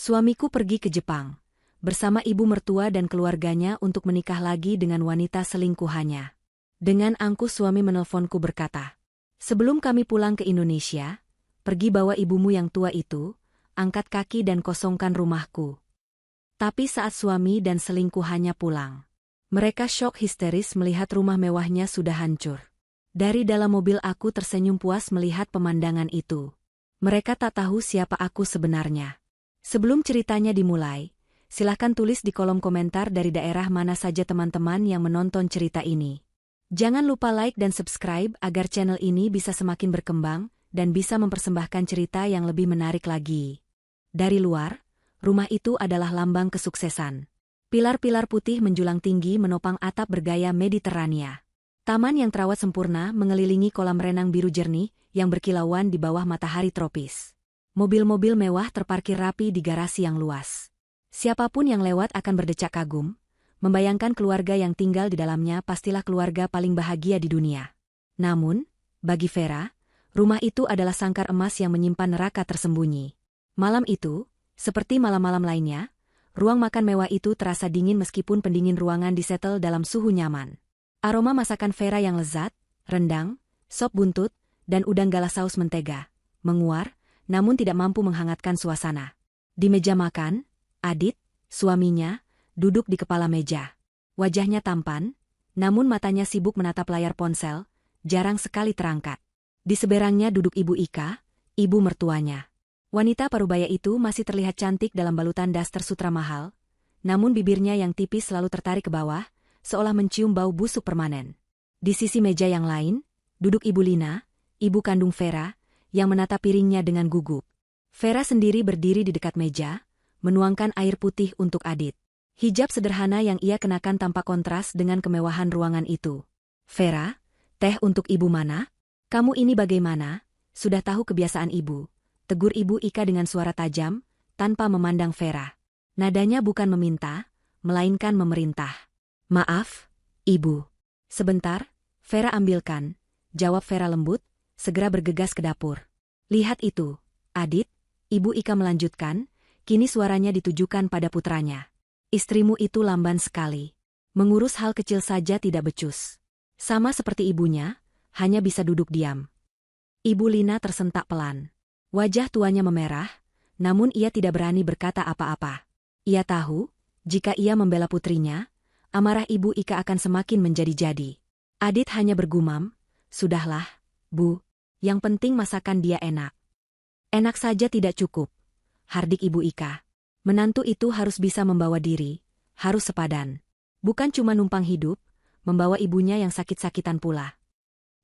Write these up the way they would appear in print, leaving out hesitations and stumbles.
Suamiku pergi ke Jepang bersama ibu mertua dan keluarganya untuk menikah lagi dengan wanita selingkuhannya. Dengan angkuh suami menelponku berkata, "Sebelum kami pulang ke Indonesia, pergi bawa ibumu yang tua itu, angkat kaki dan kosongkan rumahku." Tapi saat suami dan selingkuhannya pulang, mereka syok histeris melihat rumah mewahnya sudah hancur. Dari dalam mobil aku tersenyum puas melihat pemandangan itu. Mereka tak tahu siapa aku sebenarnya. Sebelum ceritanya dimulai, silahkan tulis di kolom komentar dari daerah mana saja teman-teman yang menonton cerita ini. Jangan lupa like dan subscribe agar channel ini bisa semakin berkembang dan bisa mempersembahkan cerita yang lebih menarik lagi. Dari luar, rumah itu adalah lambang kesuksesan. Pilar-pilar putih menjulang tinggi menopang atap bergaya Mediterania. Taman yang terawat sempurna mengelilingi kolam renang biru jernih yang berkilauan di bawah matahari tropis. Mobil-mobil mewah terparkir rapi di garasi yang luas. Siapapun yang lewat akan berdecak kagum, membayangkan keluarga yang tinggal di dalamnya pastilah keluarga paling bahagia di dunia. Namun, bagi Vera, rumah itu adalah sangkar emas yang menyimpan neraka tersembunyi. Malam itu, seperti malam-malam lainnya, ruang makan mewah itu terasa dingin meskipun pendingin ruangan disetel dalam suhu nyaman. Aroma masakan Vera yang lezat, rendang, sop buntut, dan udang galah saus mentega, menguar, namun tidak mampu menghangatkan suasana. Di meja makan, Adit, suaminya, duduk di kepala meja. Wajahnya tampan, namun matanya sibuk menatap layar ponsel, jarang sekali terangkat. Di seberangnya duduk Ibu Ika, ibu mertuanya. Wanita parubaya itu masih terlihat cantik dalam balutan daster sutra mahal, namun bibirnya yang tipis selalu tertarik ke bawah, seolah mencium bau busuk permanen. Di sisi meja yang lain, duduk Ibu Lina, ibu kandung Vera, yang menatap piringnya dengan gugup. Vera sendiri berdiri di dekat meja, menuangkan air putih untuk Adit. Hijab sederhana yang ia kenakan tampak kontras dengan kemewahan ruangan itu. "Vera, teh untuk ibu mana? Kamu ini bagaimana? Sudah tahu kebiasaan ibu," tegur Ibu Ika dengan suara tajam, tanpa memandang Vera. Nadanya bukan meminta, melainkan memerintah. "Maaf, Ibu. Sebentar, Vera ambilkan," jawab Vera lembut, segera bergegas ke dapur. "Lihat itu, Adit," Ibu Ika melanjutkan, kini suaranya ditujukan pada putranya. "Istrimu itu lamban sekali. Mengurus hal kecil saja tidak becus. Sama seperti ibunya, hanya bisa duduk diam." Ibu Lina tersentak pelan. Wajah tuanya memerah, namun ia tidak berani berkata apa-apa. Ia tahu, jika ia membela putrinya, amarah Ibu Ika akan semakin menjadi-jadi. Adit hanya bergumam, "Sudahlah, Bu. Yang penting masakan dia enak." "Enak saja tidak cukup," hardik Ibu Ika. "Menantu itu harus bisa membawa diri, harus sepadan. Bukan cuma numpang hidup, membawa ibunya yang sakit-sakitan pula."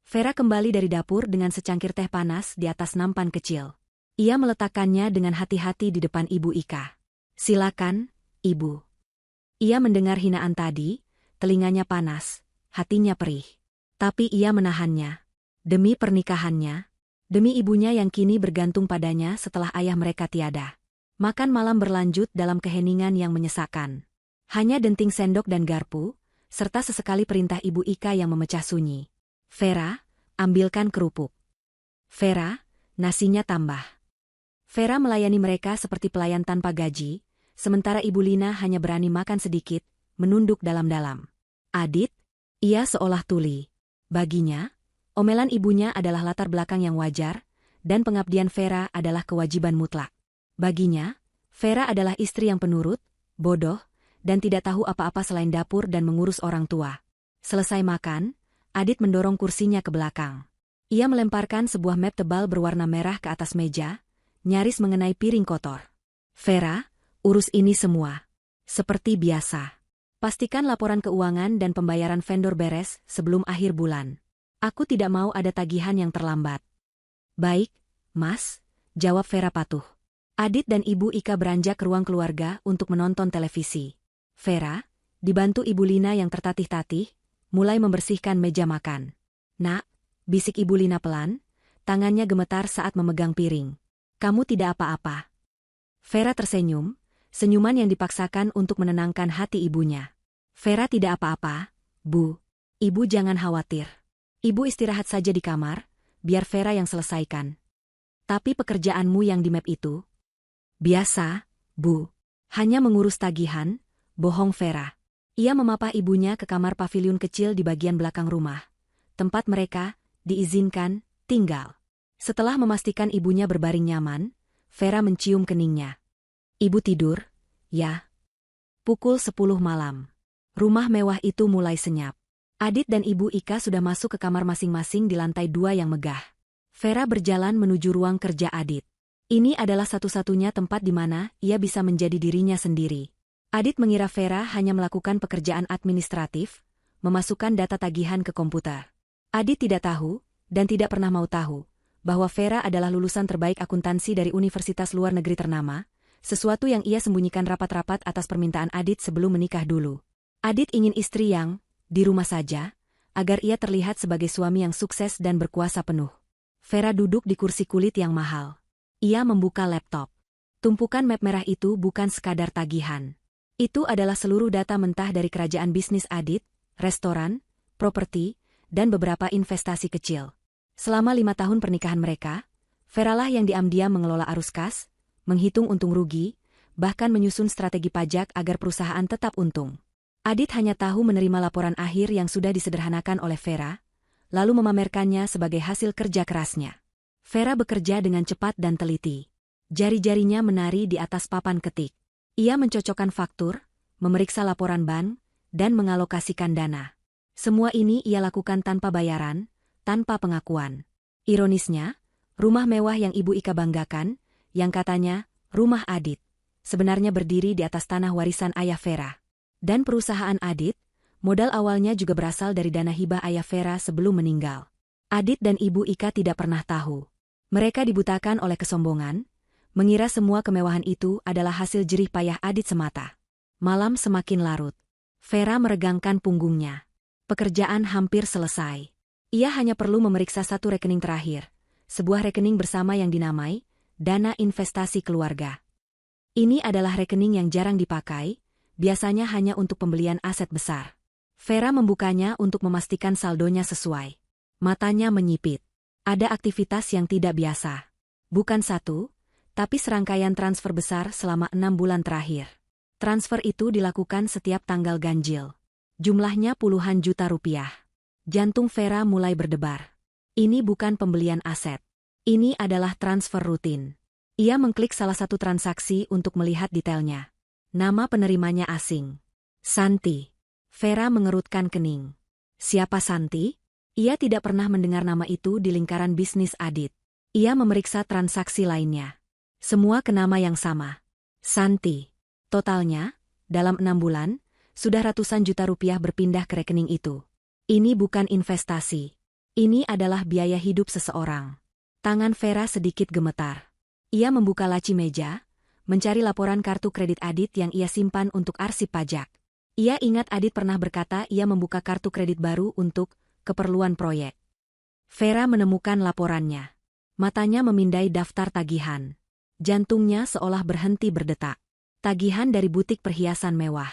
Vera kembali dari dapur dengan secangkir teh panas di atas nampan kecil. Ia meletakkannya dengan hati-hati di depan Ibu Ika. "Silakan, Ibu." Ia mendengar hinaan tadi, telinganya panas, hatinya perih. Tapi ia menahannya. Demi pernikahannya, demi ibunya yang kini bergantung padanya setelah ayah mereka tiada. Makan malam berlanjut dalam keheningan yang menyesakkan. Hanya denting sendok dan garpu, serta sesekali perintah Ibu Ika yang memecah sunyi. "Vera, ambilkan kerupuk. Vera, nasinya tambah." Vera melayani mereka seperti pelayan tanpa gaji, sementara Ibu Lina hanya berani makan sedikit, menunduk dalam-dalam. Adit, ia seolah tuli. Baginya, omelan ibunya adalah latar belakang yang wajar, dan pengabdian Vera adalah kewajiban mutlak. Baginya, Vera adalah istri yang penurut, bodoh, dan tidak tahu apa-apa selain dapur dan mengurus orang tua. Selesai makan, Adit mendorong kursinya ke belakang. Ia melemparkan sebuah map tebal berwarna merah ke atas meja, nyaris mengenai piring kotor. "Vera, urus ini semua. Seperti biasa. Pastikan laporan keuangan dan pembayaran vendor beres sebelum akhir bulan. Aku tidak mau ada tagihan yang terlambat." "Baik, Mas," jawab Vera patuh. Adit dan Ibu Ika beranjak ke ruang keluarga untuk menonton televisi. Vera, dibantu Ibu Lina yang tertatih-tatih, mulai membersihkan meja makan. "Nak," bisik Ibu Lina pelan, tangannya gemetar saat memegang piring. "Kamu tidak apa-apa." Vera tersenyum, senyuman yang dipaksakan untuk menenangkan hati ibunya. "Vera tidak apa-apa, Bu. Ibu jangan khawatir. Ibu istirahat saja di kamar, biar Vera yang selesaikan. Tapi pekerjaanmu yang di map itu?" "Biasa, Bu. Hanya mengurus tagihan, bohong Vera. Ia memapah ibunya ke kamar paviliun kecil di bagian belakang rumah. Tempat mereka diizinkan tinggal. Setelah memastikan ibunya berbaring nyaman, Vera mencium keningnya. Ibu tidur, ya? Pukul 10 malam. Rumah mewah itu mulai senyap. Adit dan Ibu Ika sudah masuk ke kamar masing-masing di lantai 2 yang megah. Vera berjalan menuju ruang kerja Adit. Ini adalah satu-satunya tempat di mana ia bisa menjadi dirinya sendiri. Adit mengira Vera hanya melakukan pekerjaan administratif, memasukkan data tagihan ke komputer. Adit tidak tahu, dan tidak pernah mau tahu, bahwa Vera adalah lulusan terbaik akuntansi dari universitas luar negeri ternama, sesuatu yang ia sembunyikan rapat-rapat atas permintaan Adit sebelum menikah dulu. Adit ingin istri yang di rumah saja, agar ia terlihat sebagai suami yang sukses dan berkuasa penuh. Vera duduk di kursi kulit yang mahal. Ia membuka laptop. Tumpukan map merah itu bukan sekadar tagihan. Itu adalah seluruh data mentah dari kerajaan bisnis Adit, restoran, properti, dan beberapa investasi kecil. Selama 5 tahun pernikahan mereka, Vera lah yang diam-diam mengelola arus kas, menghitung untung rugi, bahkan menyusun strategi pajak agar perusahaan tetap untung. Adit hanya tahu menerima laporan akhir yang sudah disederhanakan oleh Vera, lalu memamerkannya sebagai hasil kerja kerasnya. Vera bekerja dengan cepat dan teliti. Jari-jarinya menari di atas papan ketik. Ia mencocokkan faktur, memeriksa laporan bank, dan mengalokasikan dana. Semua ini ia lakukan tanpa bayaran, tanpa pengakuan. Ironisnya, rumah mewah yang Ibu Ika banggakan, yang katanya rumah Adit, sebenarnya berdiri di atas tanah warisan ayah Vera. Dan perusahaan Adit, modal awalnya juga berasal dari dana hibah ayah Vera sebelum meninggal. Adit dan Ibu Ika tidak pernah tahu. Mereka dibutakan oleh kesombongan, mengira semua kemewahan itu adalah hasil jerih payah Adit semata. Malam semakin larut. Vera meregangkan punggungnya. Pekerjaan hampir selesai. Ia hanya perlu memeriksa satu rekening terakhir, sebuah rekening bersama yang dinamai dana investasi keluarga. Ini adalah rekening yang jarang dipakai, biasanya hanya untuk pembelian aset besar. Vera membukanya untuk memastikan saldonya sesuai. Matanya menyipit. Ada aktivitas yang tidak biasa. Bukan satu, tapi serangkaian transfer besar selama 6 bulan terakhir. Transfer itu dilakukan setiap tanggal ganjil. Jumlahnya puluhan juta rupiah. Jantung Vera mulai berdebar. Ini bukan pembelian aset. Ini adalah transfer rutin. Ia mengklik salah satu transaksi untuk melihat detailnya. Nama penerimanya asing. Santi. Vera mengerutkan kening. Siapa Santi? Ia tidak pernah mendengar nama itu di lingkaran bisnis Adit. Ia memeriksa transaksi lainnya. Semua ke nama yang sama. Santi. Totalnya, dalam 6 bulan, sudah ratusan juta rupiah berpindah ke rekening itu. Ini bukan investasi. Ini adalah biaya hidup seseorang. Tangan Vera sedikit gemetar. Ia membuka laci meja, mencari laporan kartu kredit Adit yang ia simpan untuk arsip pajak. Ia ingat Adit pernah berkata ia membuka kartu kredit baru untuk keperluan proyek. Vera menemukan laporannya. Matanya memindai daftar tagihan. Jantungnya seolah berhenti berdetak. Tagihan dari butik perhiasan mewah.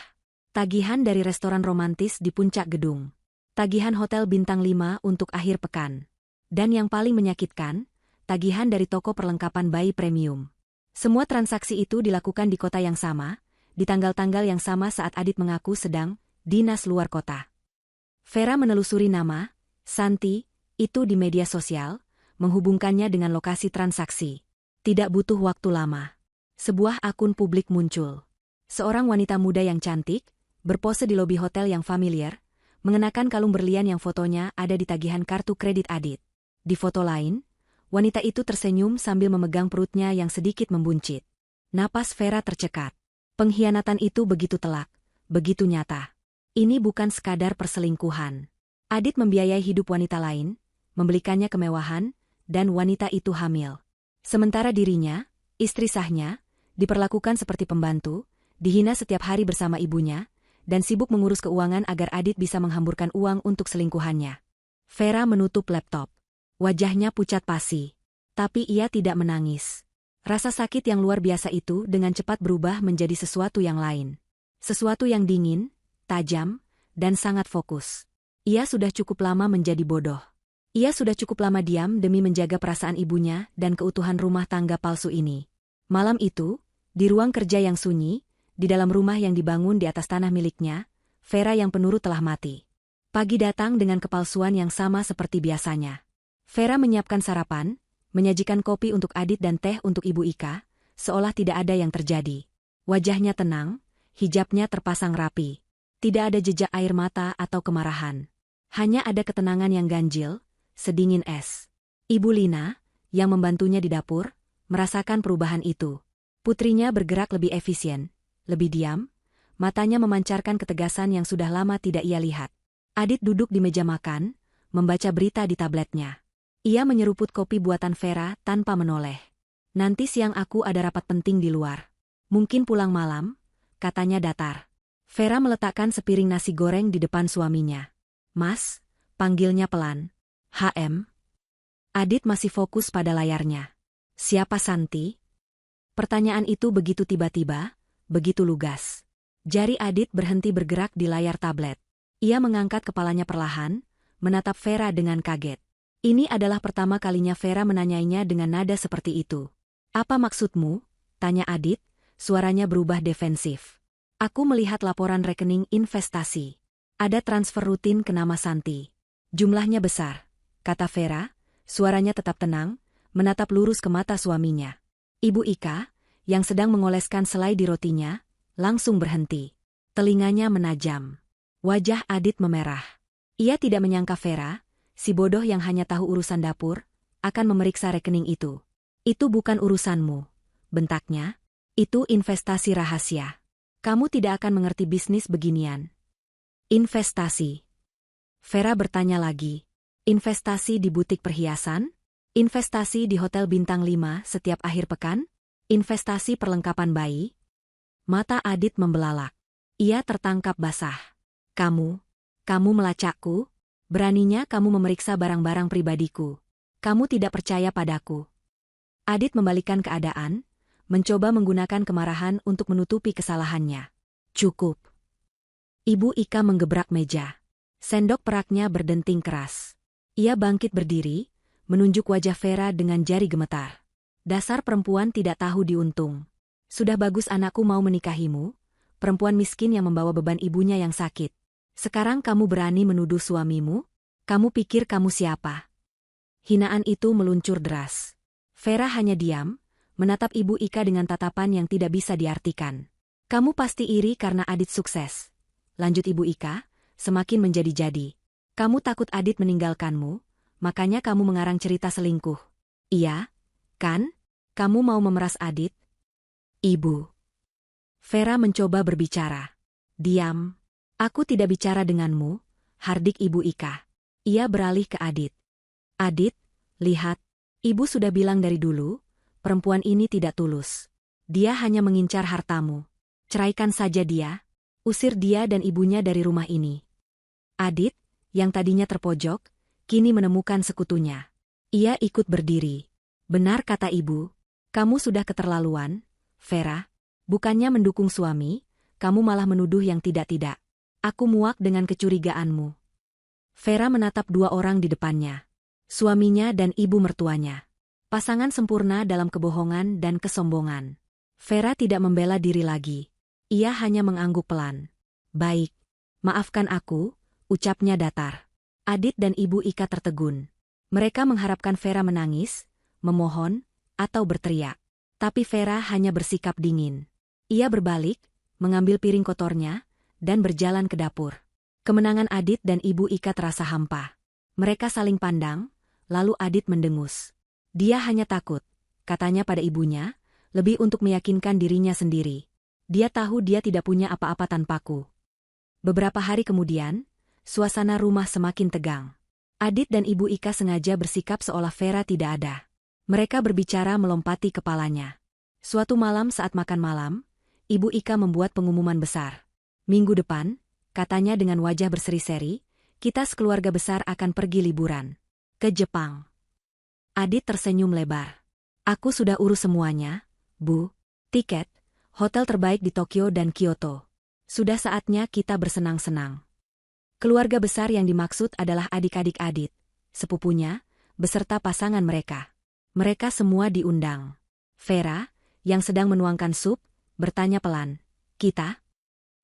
Tagihan dari restoran romantis di puncak gedung. Tagihan hotel bintang 5 untuk akhir pekan. Dan yang paling menyakitkan, tagihan dari toko perlengkapan bayi premium. Semua transaksi itu dilakukan di kota yang sama, di tanggal-tanggal yang sama saat Adit mengaku sedang dinas luar kota. Vera menelusuri nama Santi itu di media sosial, menghubungkannya dengan lokasi transaksi. Tidak butuh waktu lama. Sebuah akun publik muncul. Seorang wanita muda yang cantik, berpose di lobi hotel yang familiar, mengenakan kalung berlian yang fotonya ada di tagihan kartu kredit Adit. Di foto lain, wanita itu tersenyum sambil memegang perutnya yang sedikit membuncit. Napas Vera tercekat. Pengkhianatan itu begitu telak, begitu nyata. Ini bukan sekadar perselingkuhan. Adit membiayai hidup wanita lain, membelikannya kemewahan, dan wanita itu hamil. Sementara dirinya, istri sahnya, diperlakukan seperti pembantu, dihina setiap hari bersama ibunya, dan sibuk mengurus keuangan agar Adit bisa menghamburkan uang untuk selingkuhannya. Vera menutup laptop. Wajahnya pucat pasi. Tapi ia tidak menangis. Rasa sakit yang luar biasa itu dengan cepat berubah menjadi sesuatu yang lain. Sesuatu yang dingin, tajam, dan sangat fokus. Ia sudah cukup lama menjadi bodoh. Ia sudah cukup lama diam demi menjaga perasaan ibunya dan keutuhan rumah tangga palsu ini. Malam itu, Di ruang kerja yang sunyi, di dalam rumah yang dibangun di atas tanah miliknya, Vera yang penurut telah mati. Pagi datang dengan kepalsuan yang sama seperti biasanya. Vera menyiapkan sarapan, menyajikan kopi untuk Adit dan teh untuk Ibu Ika, seolah tidak ada yang terjadi. Wajahnya tenang, hijabnya terpasang rapi. Tidak ada jejak air mata atau kemarahan. Hanya ada ketenangan yang ganjil, sedingin es. Ibu Lina, yang membantunya di dapur, merasakan perubahan itu. Putrinya bergerak lebih efisien, lebih diam, matanya memancarkan ketegasan yang sudah lama tidak ia lihat. Adit duduk di meja makan, membaca berita di tabletnya. Ia menyeruput kopi buatan Vera tanpa menoleh. Nanti siang aku ada rapat penting di luar. Mungkin pulang malam, katanya datar. Vera meletakkan sepiring nasi goreng di depan suaminya. Mas, panggilnya pelan. HM. Adit masih fokus pada layarnya. Siapa Santi? Pertanyaan itu begitu tiba-tiba, begitu lugas. Jari Adit berhenti bergerak di layar tablet. Ia mengangkat kepalanya perlahan, menatap Vera dengan kaget. Ini adalah pertama kalinya Vera menanyainya dengan nada seperti itu. Apa maksudmu? Tanya Adit, suaranya berubah defensif. Aku melihat laporan rekening investasi. Ada transfer rutin ke nama Santi. Jumlahnya besar, kata Vera, suaranya tetap tenang, menatap lurus ke mata suaminya. Ibu Ika, yang sedang mengoleskan selai di rotinya, langsung berhenti. Telinganya menajam. Wajah Adit memerah. Ia tidak menyangka Vera, si bodoh yang hanya tahu urusan dapur, akan memeriksa rekening itu. Itu bukan urusanmu, bentaknya. Itu investasi rahasia. Kamu tidak akan mengerti bisnis beginian. Investasi. Vera bertanya lagi. Investasi di butik perhiasan? Investasi di hotel bintang 5 setiap akhir pekan? Investasi perlengkapan bayi? Mata Adit membelalak. Ia tertangkap basah. Kamu melacakku? Beraninya kamu memeriksa barang-barang pribadiku. Kamu tidak percaya padaku. Adit membalikkan keadaan, mencoba menggunakan kemarahan untuk menutupi kesalahannya. Cukup. Ibu Ika menggebrak meja. Sendok peraknya berdenting keras. Ia bangkit berdiri, menunjuk wajah Vera dengan jari gemetar. Dasar perempuan tidak tahu diuntung. Sudah bagus anakku mau menikahimu, perempuan miskin yang membawa beban ibunya yang sakit. Sekarang kamu berani menuduh suamimu? Kamu pikir kamu siapa? Hinaan itu meluncur deras. Vera hanya diam, menatap Ibu Ika dengan tatapan yang tidak bisa diartikan. Kamu pasti iri karena Adit sukses. Lanjut Ibu Ika, semakin menjadi-jadi. Kamu takut Adit meninggalkanmu, makanya kamu mengarang cerita selingkuh. Iya, kan? Kamu mau memeras Adit? Ibu. Vera mencoba berbicara. Diam. Aku tidak bicara denganmu, hardik Ibu Ika. Ia beralih ke Adit. Adit, lihat. Ibu sudah bilang dari dulu, perempuan ini tidak tulus. Dia hanya mengincar hartamu. Ceraikan saja dia. Usir dia dan ibunya dari rumah ini. Adit, yang tadinya terpojok, kini menemukan sekutunya. Ia ikut berdiri. Benar kata ibu. Kamu sudah keterlaluan, Vera. Bukannya mendukung suami, kamu malah menuduh yang tidak-tidak. Aku muak dengan kecurigaanmu. Vera menatap dua orang di depannya. Suaminya dan ibu mertuanya. Pasangan sempurna dalam kebohongan dan kesombongan. Vera tidak membela diri lagi. Ia hanya mengangguk pelan. Baik. Maafkan aku, ucapnya datar. Adit dan Ibu Ika tertegun. Mereka mengharapkan Vera menangis, memohon, atau berteriak. Tapi Vera hanya bersikap dingin. Ia berbalik, mengambil piring kotornya, dan berjalan ke dapur. Kemenangan Adit dan Ibu Ika terasa hampa. Mereka saling pandang, lalu Adit mendengus. Dia hanya takut, katanya pada ibunya, lebih untuk meyakinkan dirinya sendiri. Dia tahu dia tidak punya apa-apa tanpaku. Beberapa hari kemudian, suasana rumah semakin tegang. Adit dan Ibu Ika sengaja bersikap seolah Vera tidak ada. Mereka berbicara melompati kepalanya. Suatu malam saat makan malam, Ibu Ika membuat pengumuman besar. Minggu depan, katanya dengan wajah berseri-seri, kita sekeluarga besar akan pergi liburan. Ke Jepang. Adit tersenyum lebar. Aku sudah urus semuanya, Bu. Tiket, hotel terbaik di Tokyo dan Kyoto. Sudah saatnya kita bersenang-senang. Keluarga besar yang dimaksud adalah adik-adik Adit, sepupunya, beserta pasangan mereka. Mereka semua diundang. Vera, yang sedang menuangkan sup, bertanya pelan, "Kita?"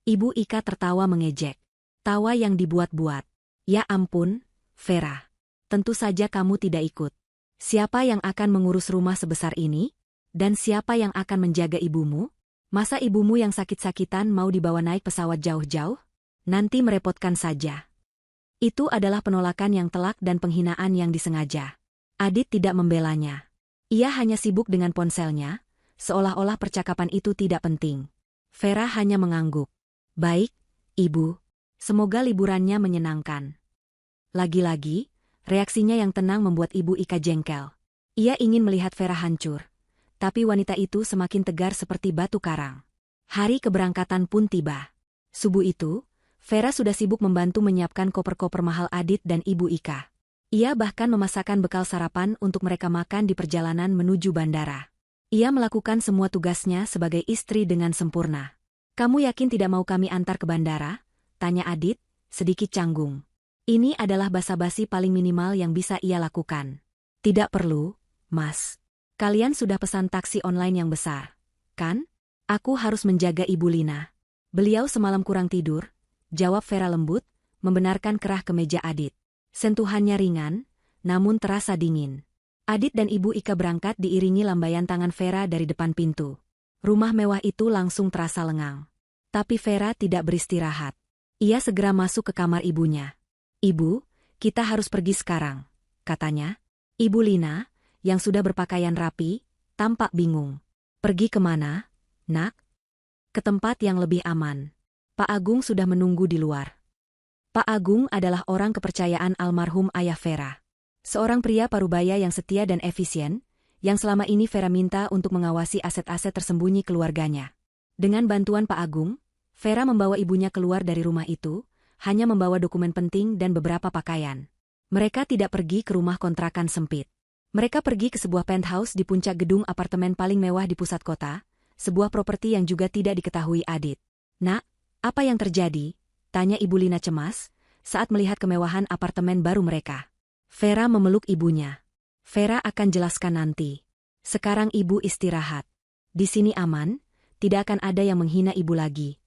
Ibu Ika tertawa mengejek. Tawa yang dibuat-buat. "Ya ampun, Vera. Tentu saja kamu tidak ikut. Siapa yang akan mengurus rumah sebesar ini? Dan siapa yang akan menjaga ibumu? Masa ibumu yang sakit-sakitan mau dibawa naik pesawat jauh-jauh? Nanti merepotkan saja." Itu adalah penolakan yang telak dan penghinaan yang disengaja. Adit tidak membelanya. Ia hanya sibuk dengan ponselnya, seolah-olah percakapan itu tidak penting. Vera hanya mengangguk. "Baik, Ibu. Semoga liburannya menyenangkan." Lagi-lagi, reaksinya yang tenang membuat Ibu Ika jengkel. Ia ingin melihat Vera hancur. Tapi wanita itu semakin tegar seperti batu karang. Hari keberangkatan pun tiba. Subuh itu, Vera sudah sibuk membantu menyiapkan koper-koper mahal Adit dan Ibu Ika. Ia bahkan memasakkan bekal sarapan untuk mereka makan di perjalanan menuju bandara. Ia melakukan semua tugasnya sebagai istri dengan sempurna. "Kamu yakin tidak mau kami antar ke bandara?" tanya Adit, sedikit canggung. Ini adalah basa-basi paling minimal yang bisa ia lakukan. "Tidak perlu, Mas. Kalian sudah pesan taksi online yang besar, kan? Aku harus menjaga Ibu Lina. Beliau semalam kurang tidur," jawab Vera lembut, membenarkan kerah kemeja Adit. Sentuhannya ringan, namun terasa dingin. Adit dan Ibu Ika berangkat diiringi lambaian tangan Vera dari depan pintu. Rumah mewah itu langsung terasa lengang. Tapi Vera tidak beristirahat. Ia segera masuk ke kamar ibunya. "Ibu, kita harus pergi sekarang," katanya. Ibu Lina, yang sudah berpakaian rapi, tampak bingung. "Pergi kemana, Nak?" "Ke tempat yang lebih aman. Pak Agung sudah menunggu di luar." Pak Agung adalah orang kepercayaan almarhum ayah Vera. Seorang pria parubaya yang setia dan efisien, yang selama ini Vera minta untuk mengawasi aset-aset tersembunyi keluarganya. Dengan bantuan Pak Agung, Vera membawa ibunya keluar dari rumah itu, hanya membawa dokumen penting dan beberapa pakaian. Mereka tidak pergi ke rumah kontrakan sempit. Mereka pergi ke sebuah penthouse di puncak gedung apartemen paling mewah di pusat kota, sebuah properti yang juga tidak diketahui Adit. "Nak, apa yang terjadi?" tanya Ibu Lina cemas, saat melihat kemewahan apartemen baru mereka. Vera memeluk ibunya. "Vera akan jelaskan nanti. Sekarang Ibu istirahat. Di sini aman, tidak akan ada yang menghina Ibu lagi."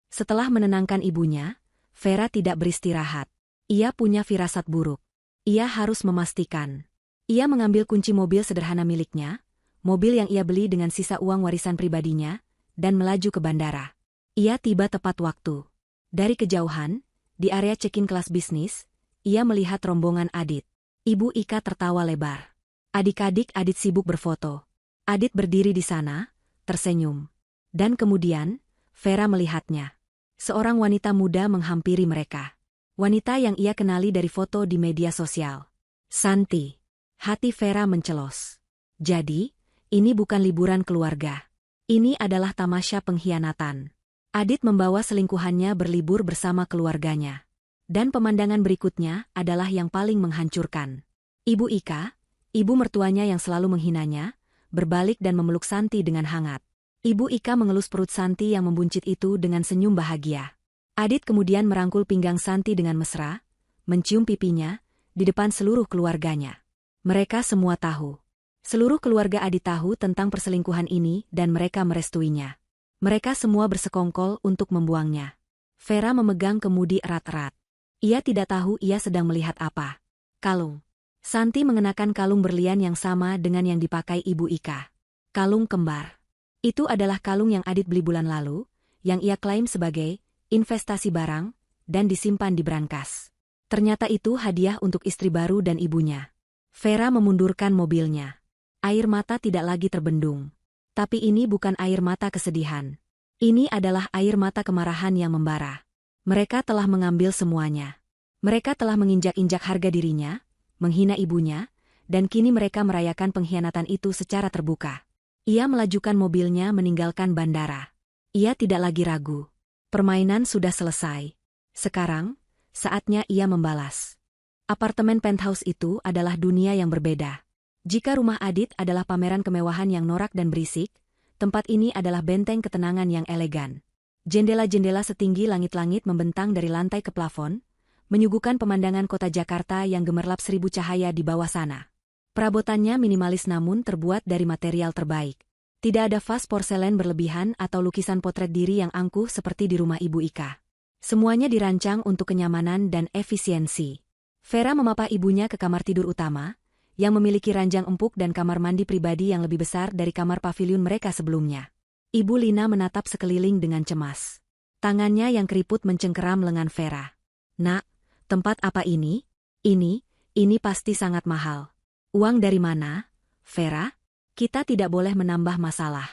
Setelah menenangkan ibunya, Vera tidak beristirahat. Ia punya firasat buruk. Ia harus memastikan. Ia mengambil kunci mobil sederhana miliknya, mobil yang ia beli dengan sisa uang warisan pribadinya, dan melaju ke bandara. Ia tiba tepat waktu. Dari kejauhan, di area check-in kelas bisnis, ia melihat rombongan Adit. Ibu Ika tertawa lebar. Adik-adik Adit sibuk berfoto. Adit berdiri di sana, tersenyum. Dan kemudian, Vera melihatnya. Seorang wanita muda menghampiri mereka. Wanita yang ia kenali dari foto di media sosial. Santi. Hati Vera mencelos. Jadi, ini bukan liburan keluarga. Ini adalah tamasya pengkhianatan. Adit membawa selingkuhannya berlibur bersama keluarganya. Dan pemandangan berikutnya adalah yang paling menghancurkan. Ibu Ika, ibu mertuanya yang selalu menghinanya, berbalik dan memeluk Santi dengan hangat. Ibu Ika mengelus perut Santi yang membuncit itu dengan senyum bahagia. Adit kemudian merangkul pinggang Santi dengan mesra, mencium pipinya, di depan seluruh keluarganya. Mereka semua tahu. Seluruh keluarga Adit tahu tentang perselingkuhan ini dan mereka merestuinya. Mereka semua bersekongkol untuk membuangnya. Vera memegang kemudi erat-erat. Ia tidak tahu ia sedang melihat apa. Kalung. Santi mengenakan kalung berlian yang sama dengan yang dipakai Ibu Ika. Kalung kembar. Itu adalah kalung yang Adit beli bulan lalu, yang ia klaim sebagai investasi barang, dan disimpan di brankas. Ternyata itu hadiah untuk istri baru dan ibunya. Vera memundurkan mobilnya. Air mata tidak lagi terbendung. Tapi ini bukan air mata kesedihan. Ini adalah air mata kemarahan yang membara. Mereka telah mengambil semuanya. Mereka telah menginjak-injak harga dirinya, menghina ibunya, dan kini mereka merayakan pengkhianatan itu secara terbuka. Ia melajukan mobilnya meninggalkan bandara. Ia tidak lagi ragu. Permainan sudah selesai. Sekarang, saatnya ia membalas. Apartemen penthouse itu adalah dunia yang berbeda. Jika rumah Adit adalah pameran kemewahan yang norak dan berisik, tempat ini adalah benteng ketenangan yang elegan. Jendela-jendela setinggi langit-langit membentang dari lantai ke plafon, menyuguhkan pemandangan kota Jakarta yang gemerlap 1000 cahaya di bawah sana. Perabotannya minimalis namun terbuat dari material terbaik. Tidak ada vas porselen berlebihan atau lukisan potret diri yang angkuh seperti di rumah Ibu Ika. Semuanya dirancang untuk kenyamanan dan efisiensi. Vera memapah ibunya ke kamar tidur utama, yang memiliki ranjang empuk dan kamar mandi pribadi yang lebih besar dari kamar pavilion mereka sebelumnya. Ibu Lina menatap sekeliling dengan cemas. Tangannya yang keriput mencengkeram lengan Vera. "Nak, tempat apa ini? Ini pasti sangat mahal. Uang dari mana, Vera? Kita tidak boleh menambah masalah."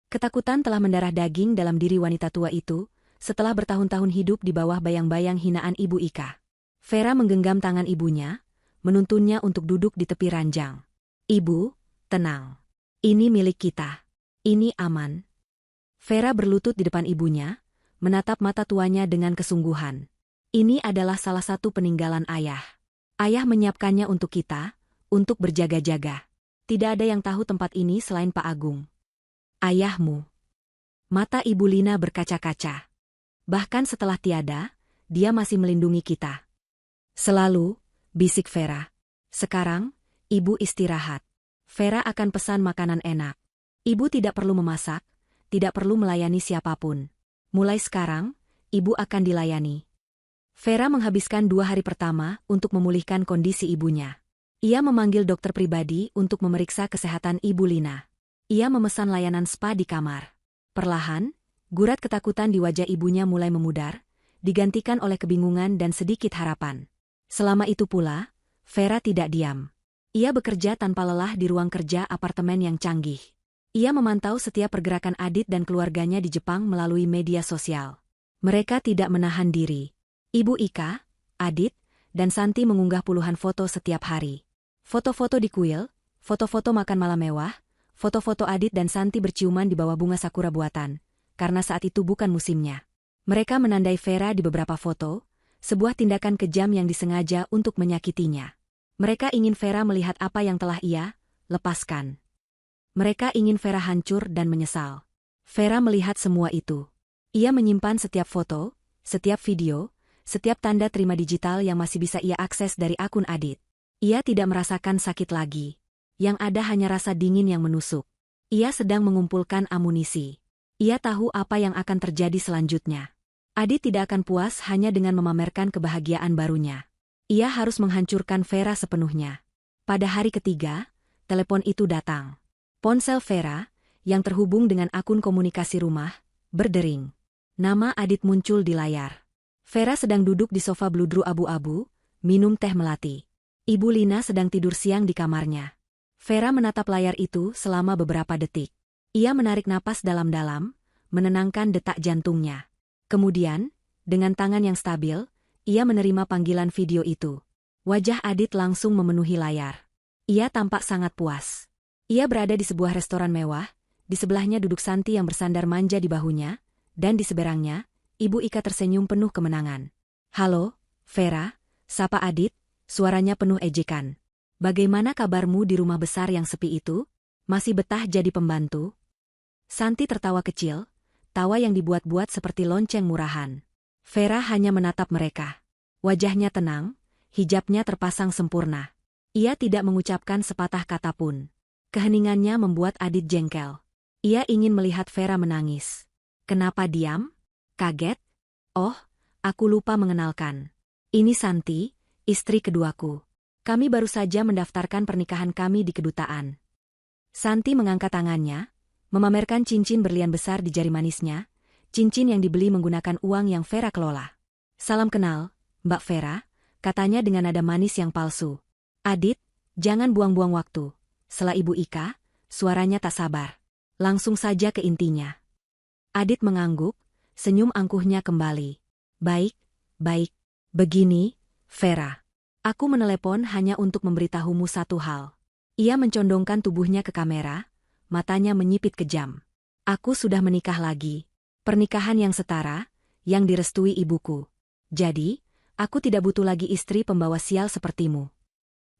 Ketakutan telah mendarah daging dalam diri wanita tua itu, setelah bertahun-tahun hidup di bawah bayang-bayang hinaan Ibu Ika. Vera menggenggam tangan ibunya, menuntunnya untuk duduk di tepi ranjang. "Ibu, tenang. Ini milik kita. Ini aman." Vera berlutut di depan ibunya, menatap mata tuanya dengan kesungguhan. "Ini adalah salah satu peninggalan ayah. Ayah menyiapkannya untuk kita, untuk berjaga-jaga. Tidak ada yang tahu tempat ini selain Pak Agung. Ayahmu." Mata Ibu Lina berkaca-kaca. "Bahkan setelah tiada, dia masih melindungi kita." "Selalu," bisik Vera. "Sekarang, Ibu istirahat. Vera akan pesan makanan enak. Ibu tidak perlu memasak, tidak perlu melayani siapapun. Mulai sekarang, Ibu akan dilayani." Vera menghabiskan 2 hari pertama untuk memulihkan kondisi ibunya. Ia memanggil dokter pribadi untuk memeriksa kesehatan Ibu Lina. Ia memesan layanan spa di kamar. Perlahan, gurat ketakutan di wajah ibunya mulai memudar, digantikan oleh kebingungan dan sedikit harapan. Selama itu pula, Vera tidak diam. Ia bekerja tanpa lelah di ruang kerja apartemen yang canggih. Ia memantau setiap pergerakan Adit dan keluarganya di Jepang melalui media sosial. Mereka tidak menahan diri. Ibu Ika, Adit, dan Santi mengunggah puluhan foto setiap hari. Foto-foto di kuil, foto-foto makan malam mewah, foto-foto Adit dan Santi berciuman di bawah bunga sakura buatan, karena saat itu bukan musimnya. Mereka menandai Vera di beberapa foto, sebuah tindakan kejam yang disengaja untuk menyakitinya. Mereka ingin Vera melihat apa yang telah ia lepaskan. Mereka ingin Vera hancur dan menyesal. Vera melihat semua itu. Ia menyimpan setiap foto, setiap video, setiap tanda terima digital yang masih bisa ia akses dari akun Adit. Ia tidak merasakan sakit lagi. Yang ada hanya rasa dingin yang menusuk. Ia sedang mengumpulkan amunisi. Ia tahu apa yang akan terjadi selanjutnya. Adit tidak akan puas hanya dengan memamerkan kebahagiaan barunya. Ia harus menghancurkan Vera sepenuhnya. Pada hari ketiga, telepon itu datang. Ponsel Vera, yang terhubung dengan akun komunikasi rumah, berdering. Nama Adit muncul di layar. Vera sedang duduk di sofa bludru abu-abu, minum teh melati. Ibu Lina sedang tidur siang di kamarnya. Vera menatap layar itu selama beberapa detik. Ia menarik napas dalam-dalam, menenangkan detak jantungnya. Kemudian, dengan tangan yang stabil, ia menerima panggilan video itu. Wajah Adit langsung memenuhi layar. Ia tampak sangat puas. Ia berada di sebuah restoran mewah, di sebelahnya duduk Santi yang bersandar manja di bahunya, dan di seberangnya, Ibu Ika tersenyum penuh kemenangan. "Halo, Vera," sapa Adit, suaranya penuh ejekan. "Bagaimana kabarmu di rumah besar yang sepi itu? Masih betah jadi pembantu?" Santi tertawa kecil, tawa yang dibuat-buat seperti lonceng murahan. Vera hanya menatap mereka. Wajahnya tenang, hijabnya terpasang sempurna. Ia tidak mengucapkan sepatah kata pun. Keheningannya membuat Adit jengkel. Ia ingin melihat Vera menangis. "Kenapa diam? Kaget? Oh, aku lupa mengenalkan. Ini Santi, istri keduaku. Kami baru saja mendaftarkan pernikahan kami di kedutaan." Santi mengangkat tangannya, memamerkan cincin berlian besar di jari manisnya, cincin yang dibeli menggunakan uang yang Vera kelola. "Salam kenal, Mbak Vera," katanya dengan nada manis yang palsu. "Adit, jangan buang-buang waktu," sela Ibu Ika, suaranya tak sabar. "Langsung saja ke intinya." Adit mengangguk, senyum angkuhnya kembali. Baik. Begini, Vera. Aku menelepon hanya untuk memberitahumu satu hal." Ia mencondongkan tubuhnya ke kamera, matanya menyipit kejam. "Aku sudah menikah lagi. Pernikahan yang setara, yang direstui ibuku. Jadi, aku tidak butuh lagi istri pembawa sial sepertimu.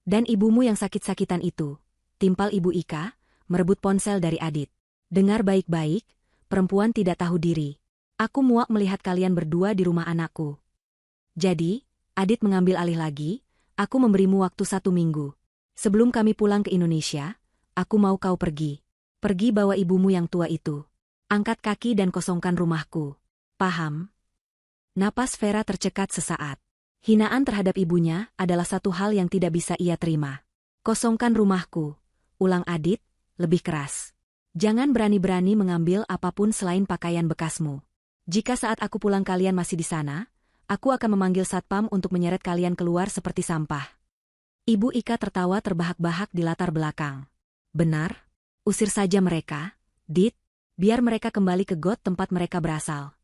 Dan ibumu yang sakit-sakitan itu," timpal Ibu Ika, merebut ponsel dari Adit. "Dengar baik-baik, perempuan tidak tahu diri. Aku muak melihat kalian berdua di rumah anakku. Jadi," Adit mengambil alih lagi, "aku memberimu waktu 1 minggu. Sebelum kami pulang ke Indonesia, aku mau kau pergi. Pergi bawa ibumu yang tua itu. Angkat kaki dan kosongkan rumahku. Paham? Napas Vera tercekat sesaat. Hinaan terhadap ibunya adalah satu hal yang tidak bisa ia terima. Kosongkan rumahku, ulang Adit, lebih keras. Jangan berani-berani mengambil apapun selain pakaian bekasmu. Jika saat aku pulang kalian masih di sana, aku akan memanggil satpam untuk menyeret kalian keluar seperti sampah. Ibu Ika tertawa terbahak-bahak di latar belakang. Benar? Usir saja mereka, Dit, biar mereka kembali ke got tempat mereka berasal.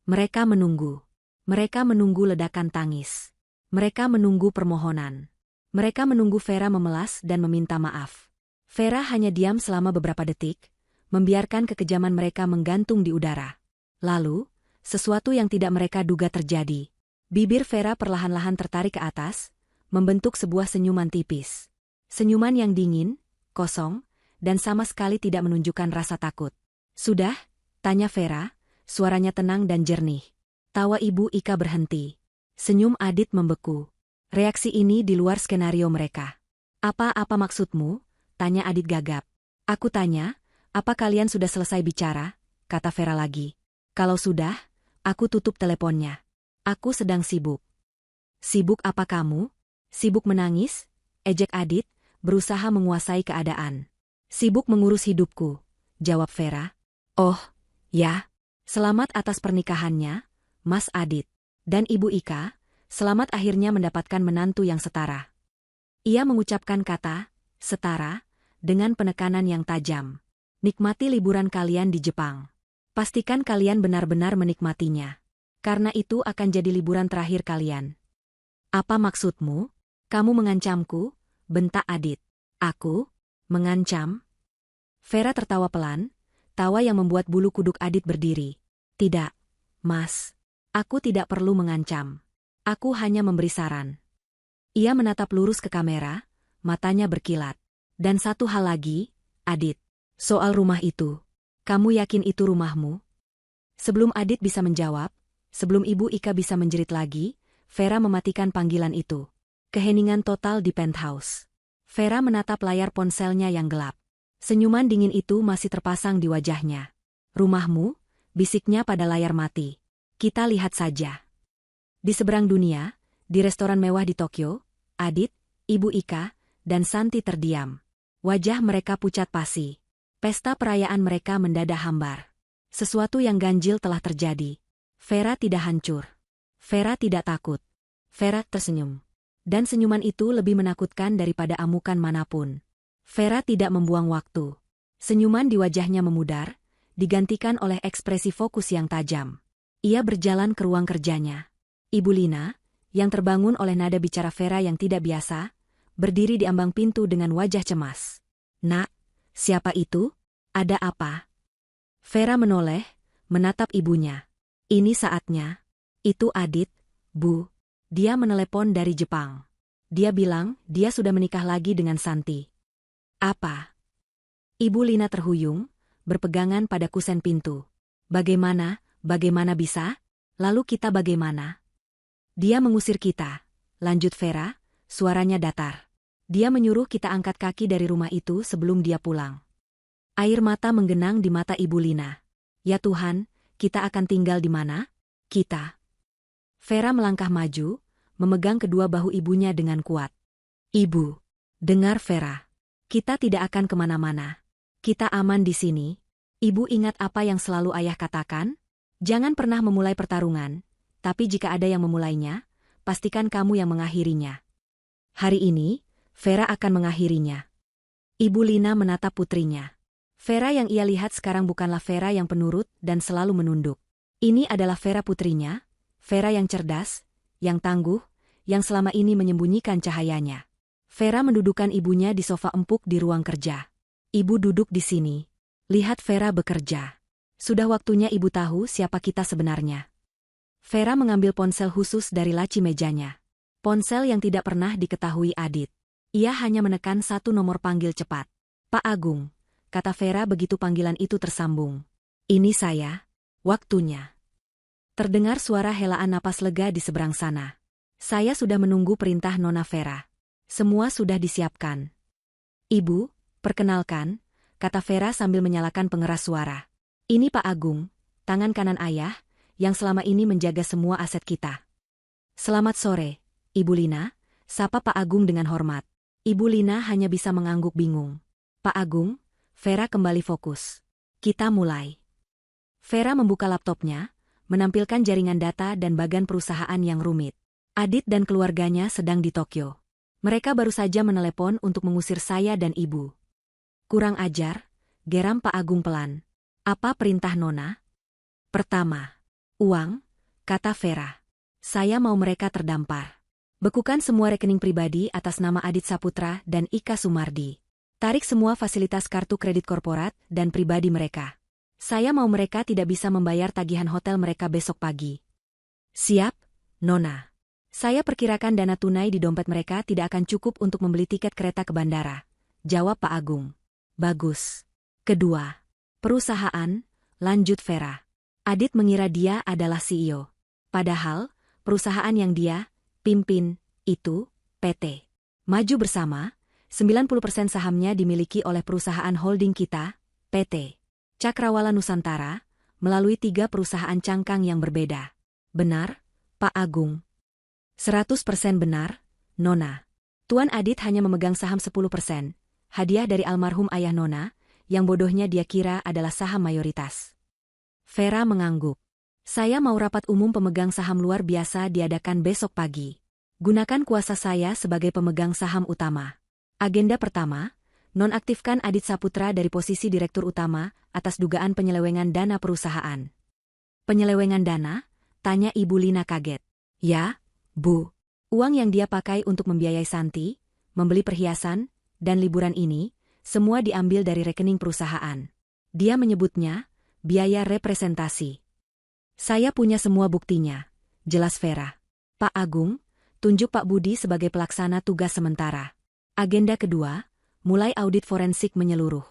Mereka menunggu. Mereka menunggu ledakan tangis. Mereka menunggu permohonan. Mereka menunggu Vera memelas dan meminta maaf. Vera hanya diam selama beberapa detik, membiarkan kekejaman mereka menggantung di udara. Lalu, sesuatu yang tidak mereka duga terjadi. Bibir Vera perlahan-lahan tertarik ke atas, membentuk sebuah senyuman tipis. Senyuman yang dingin, kosong, dan sama sekali tidak menunjukkan rasa takut. Sudah? Tanya Vera, suaranya tenang dan jernih. Tawa Ibu Ika berhenti. Senyum Adit membeku. Reaksi ini di luar skenario mereka. Apa-apa maksudmu? Tanya Adit gagap. Aku tanya, apa kalian sudah selesai bicara? Kata Vera lagi. Kalau sudah, aku tutup teleponnya. Aku sedang sibuk. Sibuk apa kamu? Sibuk menangis? Ejek Adit, berusaha menguasai keadaan. Sibuk mengurus hidupku, jawab Vera. Oh, ya. Selamat atas pernikahannya, Mas Adit. Dan Ibu Ika, selamat akhirnya mendapatkan menantu yang setara. Ia mengucapkan kata, setara, dengan penekanan yang tajam. Nikmati liburan kalian di Jepang. Pastikan kalian benar-benar menikmatinya. Karena itu akan jadi liburan terakhir kalian. Apa maksudmu? Kamu mengancamku? Bentak Adit. Aku? Mengancam? Vera tertawa pelan, tawa yang membuat bulu kuduk Adit berdiri. Tidak, Mas. Aku tidak perlu mengancam. Aku hanya memberi saran. Ia menatap lurus ke kamera, matanya berkilat. Dan satu hal lagi, Adit. Soal rumah itu. Kamu yakin itu rumahmu? Sebelum Adit bisa menjawab, sebelum Ibu Ika bisa menjerit lagi, Vera mematikan panggilan itu. Keheningan total di penthouse. Vera menatap layar ponselnya yang gelap. Senyuman dingin itu masih terpasang di wajahnya. Rumahmu? Bisiknya pada layar mati. Kita lihat saja. Di seberang dunia, di restoran mewah di Tokyo, Adit, Ibu Ika, dan Santi terdiam. Wajah mereka pucat pasi. Pesta perayaan mereka mendadak hambar. Sesuatu yang ganjil telah terjadi. Vera tidak hancur. Vera tidak takut. Vera tersenyum. Dan senyuman itu lebih menakutkan daripada amukan manapun. Vera tidak membuang waktu. Senyuman di wajahnya memudar, digantikan oleh ekspresi fokus yang tajam. Ia berjalan ke ruang kerjanya. Ibu Lina, yang terbangun oleh nada bicara Vera yang tidak biasa, berdiri di ambang pintu dengan wajah cemas. Nak, siapa itu? Ada apa? Vera menoleh, menatap ibunya. Ini saatnya. Itu Adit, Bu. Dia menelepon dari Jepang. Dia bilang dia sudah menikah lagi dengan Santi. Apa? Ibu Lina terhuyung, berpegangan pada kusen pintu. Bagaimana bisa? Lalu kita bagaimana? Dia mengusir kita, lanjut Vera, suaranya datar. Dia menyuruh kita angkat kaki dari rumah itu sebelum dia pulang. Air mata menggenang di mata Ibu Lina. Ya Tuhan, kita akan tinggal di mana? Kita. Vera melangkah maju, memegang kedua bahu ibunya dengan kuat. Ibu, dengar Vera. Kita tidak akan kemana-mana. Kita aman di sini. Ibu ingat apa yang selalu ayah katakan? Jangan pernah memulai pertarungan, tapi jika ada yang memulainya, pastikan kamu yang mengakhirinya. Hari ini, Vera akan mengakhirinya. Ibu Lina menatap putrinya. Vera yang ia lihat sekarang bukanlah Vera yang penurut dan selalu menunduk. Ini adalah Vera putrinya, Vera yang cerdas, yang tangguh, yang selama ini menyembunyikan cahayanya. Vera mendudukkan ibunya di sofa empuk di ruang kerja. Ibu duduk di sini. Lihat Vera bekerja. Sudah waktunya ibu tahu siapa kita sebenarnya. Vera mengambil ponsel khusus dari laci mejanya. Ponsel yang tidak pernah diketahui Adit. Ia hanya menekan satu nomor panggil cepat. Pak Agung, kata Vera begitu panggilan itu tersambung. Ini saya. Waktunya. Terdengar suara helaan napas lega di seberang sana. Saya sudah menunggu perintah Nona Vera. Semua sudah disiapkan. Ibu, perkenalkan, kata Vera sambil menyalakan pengeras suara. Ini Pak Agung, tangan kanan ayah, yang selama ini menjaga semua aset kita. Selamat sore, Ibu Lina, sapa Pak Agung dengan hormat. Ibu Lina hanya bisa mengangguk bingung. Pak Agung, Vera kembali fokus. Kita mulai. Vera membuka laptopnya, menampilkan jaringan data dan bagan perusahaan yang rumit. Adit dan keluarganya sedang di Tokyo. Mereka baru saja menelepon untuk mengusir saya dan ibu. Kurang ajar, geram Pak Agung pelan. Apa perintah Nona? Pertama, uang, kata Vera. Saya mau mereka terdampar. Bekukan semua rekening pribadi atas nama Adit Saputra dan Ika Sumardi. Tarik semua fasilitas kartu kredit korporat dan pribadi mereka. Saya mau mereka tidak bisa membayar tagihan hotel mereka besok pagi. Siap, Nona. Saya perkirakan dana tunai di dompet mereka tidak akan cukup untuk membeli tiket kereta ke bandara, jawab Pak Agung. Bagus. Kedua, perusahaan, lanjut Vera. Adit mengira dia adalah CEO. Padahal, perusahaan yang dia pimpin itu PT Maju Bersama, 90% sahamnya dimiliki oleh perusahaan holding kita, PT Cakrawala Nusantara, melalui 3 perusahaan cangkang yang berbeda. Benar, Pak Agung? 100% benar, Nona. Tuan Adit hanya memegang saham 10%, hadiah dari almarhum ayah Nona, yang bodohnya dia kira adalah saham mayoritas. Vera mengangguk. Saya mau rapat umum pemegang saham luar biasa diadakan besok pagi. Gunakan kuasa saya sebagai pemegang saham utama. Agenda pertama, nonaktifkan Adit Saputra dari posisi direktur utama atas dugaan penyelewengan dana perusahaan. Penyelewengan dana? Tanya Ibu Lina kaget. Ya, Bu. Uang yang dia pakai untuk membiayai Santi, membeli perhiasan, dan liburan ini, semua diambil dari rekening perusahaan. Dia menyebutnya biaya representasi. Saya punya semua buktinya, jelas Vera. Pak Agung, tunjuk Pak Budi sebagai pelaksana tugas sementara. Agenda kedua, mulai audit forensik menyeluruh.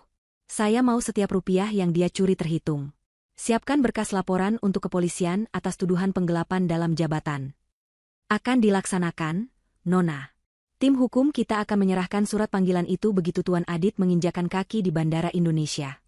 Saya mau setiap rupiah yang dia curi terhitung. Siapkan berkas laporan untuk kepolisian atas tuduhan penggelapan dalam jabatan. Akan dilaksanakan, Nona. Tim hukum kita akan menyerahkan surat panggilan itu begitu Tuan Adit menginjakan kaki di Bandara Indonesia.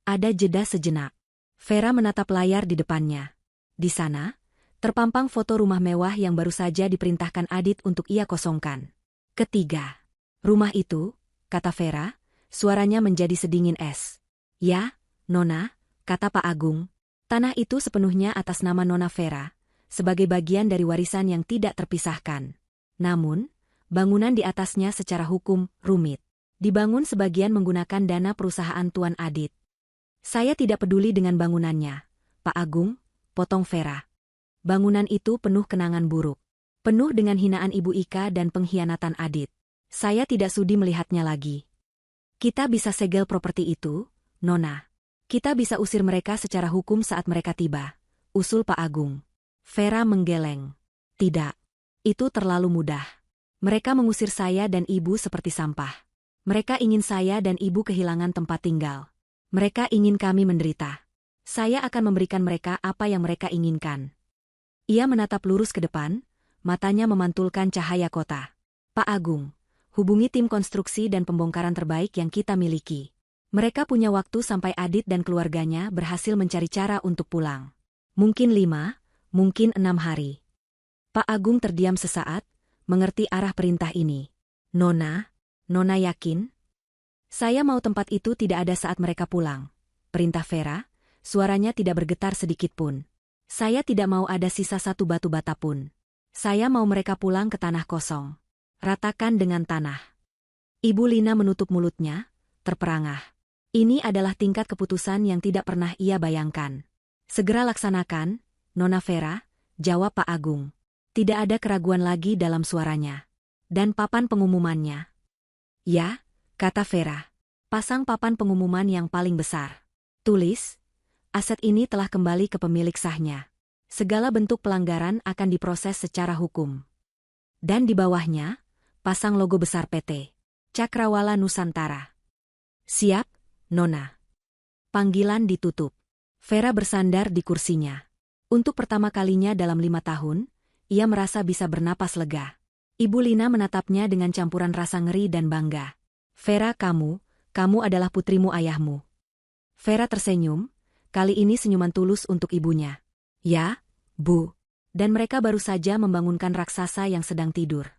Ada jeda sejenak. Vera menatap layar di depannya. Di sana, terpampang foto rumah mewah yang baru saja diperintahkan Adit untuk ia kosongkan. Ketiga, rumah itu, kata Vera, suaranya menjadi sedingin es. Ya, Nona, kata Pak Agung, tanah itu sepenuhnya atas nama Nona Vera, sebagai bagian dari warisan yang tidak terpisahkan. Namun, bangunan di atasnya secara hukum rumit. Dibangun sebagian menggunakan dana perusahaan Tuan Adit. Saya tidak peduli dengan bangunannya, Pak Agung, potong Vera. Bangunan itu penuh kenangan buruk. Penuh dengan hinaan Ibu Ika dan pengkhianatan Adit. Saya tidak sudi melihatnya lagi. Kita bisa segel properti itu, Nona. Kita bisa usir mereka secara hukum saat mereka tiba, usul Pak Agung. Vera menggeleng. Tidak. Itu terlalu mudah. Mereka mengusir saya dan ibu seperti sampah. Mereka ingin saya dan ibu kehilangan tempat tinggal. Mereka ingin kami menderita. Saya akan memberikan mereka apa yang mereka inginkan. Ia menatap lurus ke depan, matanya memantulkan cahaya kota. Pak Agung, hubungi tim konstruksi dan pembongkaran terbaik yang kita miliki. Mereka punya waktu sampai Adit dan keluarganya berhasil mencari cara untuk pulang. Mungkin 5, mungkin 6 hari. Pak Agung terdiam sesaat, mengerti arah perintah ini. Nona yakin? Saya mau tempat itu tidak ada saat mereka pulang. Perintah Vera, suaranya tidak bergetar sedikit pun. Saya tidak mau ada sisa satu batu bata pun. Saya mau mereka pulang ke tanah kosong. Ratakan dengan tanah. Ibu Lina menutup mulutnya, terperangah. Ini adalah tingkat keputusan yang tidak pernah ia bayangkan. Segera laksanakan, Nona Vera, jawab Pak Agung. Tidak ada keraguan lagi dalam suaranya. Dan papan pengumumannya. Ya, kata Vera. Pasang papan pengumuman yang paling besar. Tulis, aset ini telah kembali ke pemilik sahnya. Segala bentuk pelanggaran akan diproses secara hukum. Dan di bawahnya, pasang logo besar PT Cakrawala Nusantara. Siap, Nona. Panggilan ditutup. Vera bersandar di kursinya. Untuk pertama kalinya dalam 5 tahun, ia merasa bisa bernapas lega. Ibu Lina menatapnya dengan campuran rasa ngeri dan bangga. Vera, kamu kamu adalah putrimu ayahmu. Vera tersenyum, kali ini senyuman tulus untuk ibunya. Ya, Bu. Dan mereka baru saja membangunkan raksasa yang sedang tidur.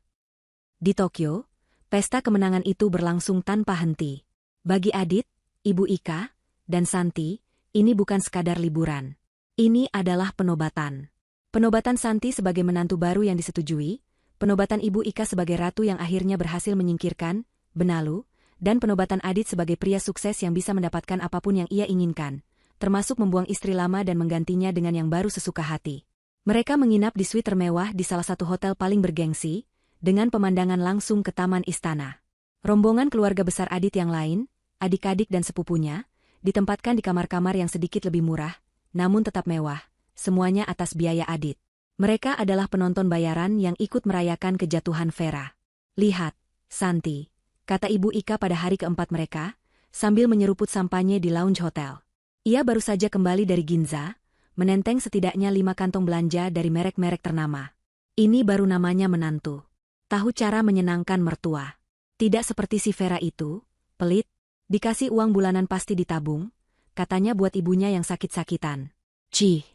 Di Tokyo, pesta kemenangan itu berlangsung tanpa henti. Bagi Adit, Ibu Ika, dan Santi, ini bukan sekadar liburan. Ini adalah penobatan. Penobatan Santi sebagai menantu baru yang disetujui, penobatan Ibu Ika sebagai ratu yang akhirnya berhasil menyingkirkan Benalu, dan penobatan Adit sebagai pria sukses yang bisa mendapatkan apapun yang ia inginkan, termasuk membuang istri lama dan menggantinya dengan yang baru sesuka hati. Mereka menginap di suite termewah di salah satu hotel paling bergengsi, dengan pemandangan langsung ke taman istana. Rombongan keluarga besar Adit yang lain, adik-adik dan sepupunya, ditempatkan di kamar-kamar yang sedikit lebih murah, namun tetap mewah, semuanya atas biaya Adit. Mereka adalah penonton bayaran yang ikut merayakan kejatuhan Vera. Lihat, Santi, kata Ibu Ika pada hari keempat mereka, sambil menyeruput sampanye di lounge hotel. Ia baru saja kembali dari Ginza, menenteng setidaknya 5 kantong belanja dari merek-merek ternama. Ini baru namanya menantu. Tahu cara menyenangkan mertua. Tidak seperti si Vera itu, pelit, dikasih uang bulanan pasti ditabung, katanya buat ibunya yang sakit-sakitan. Cih.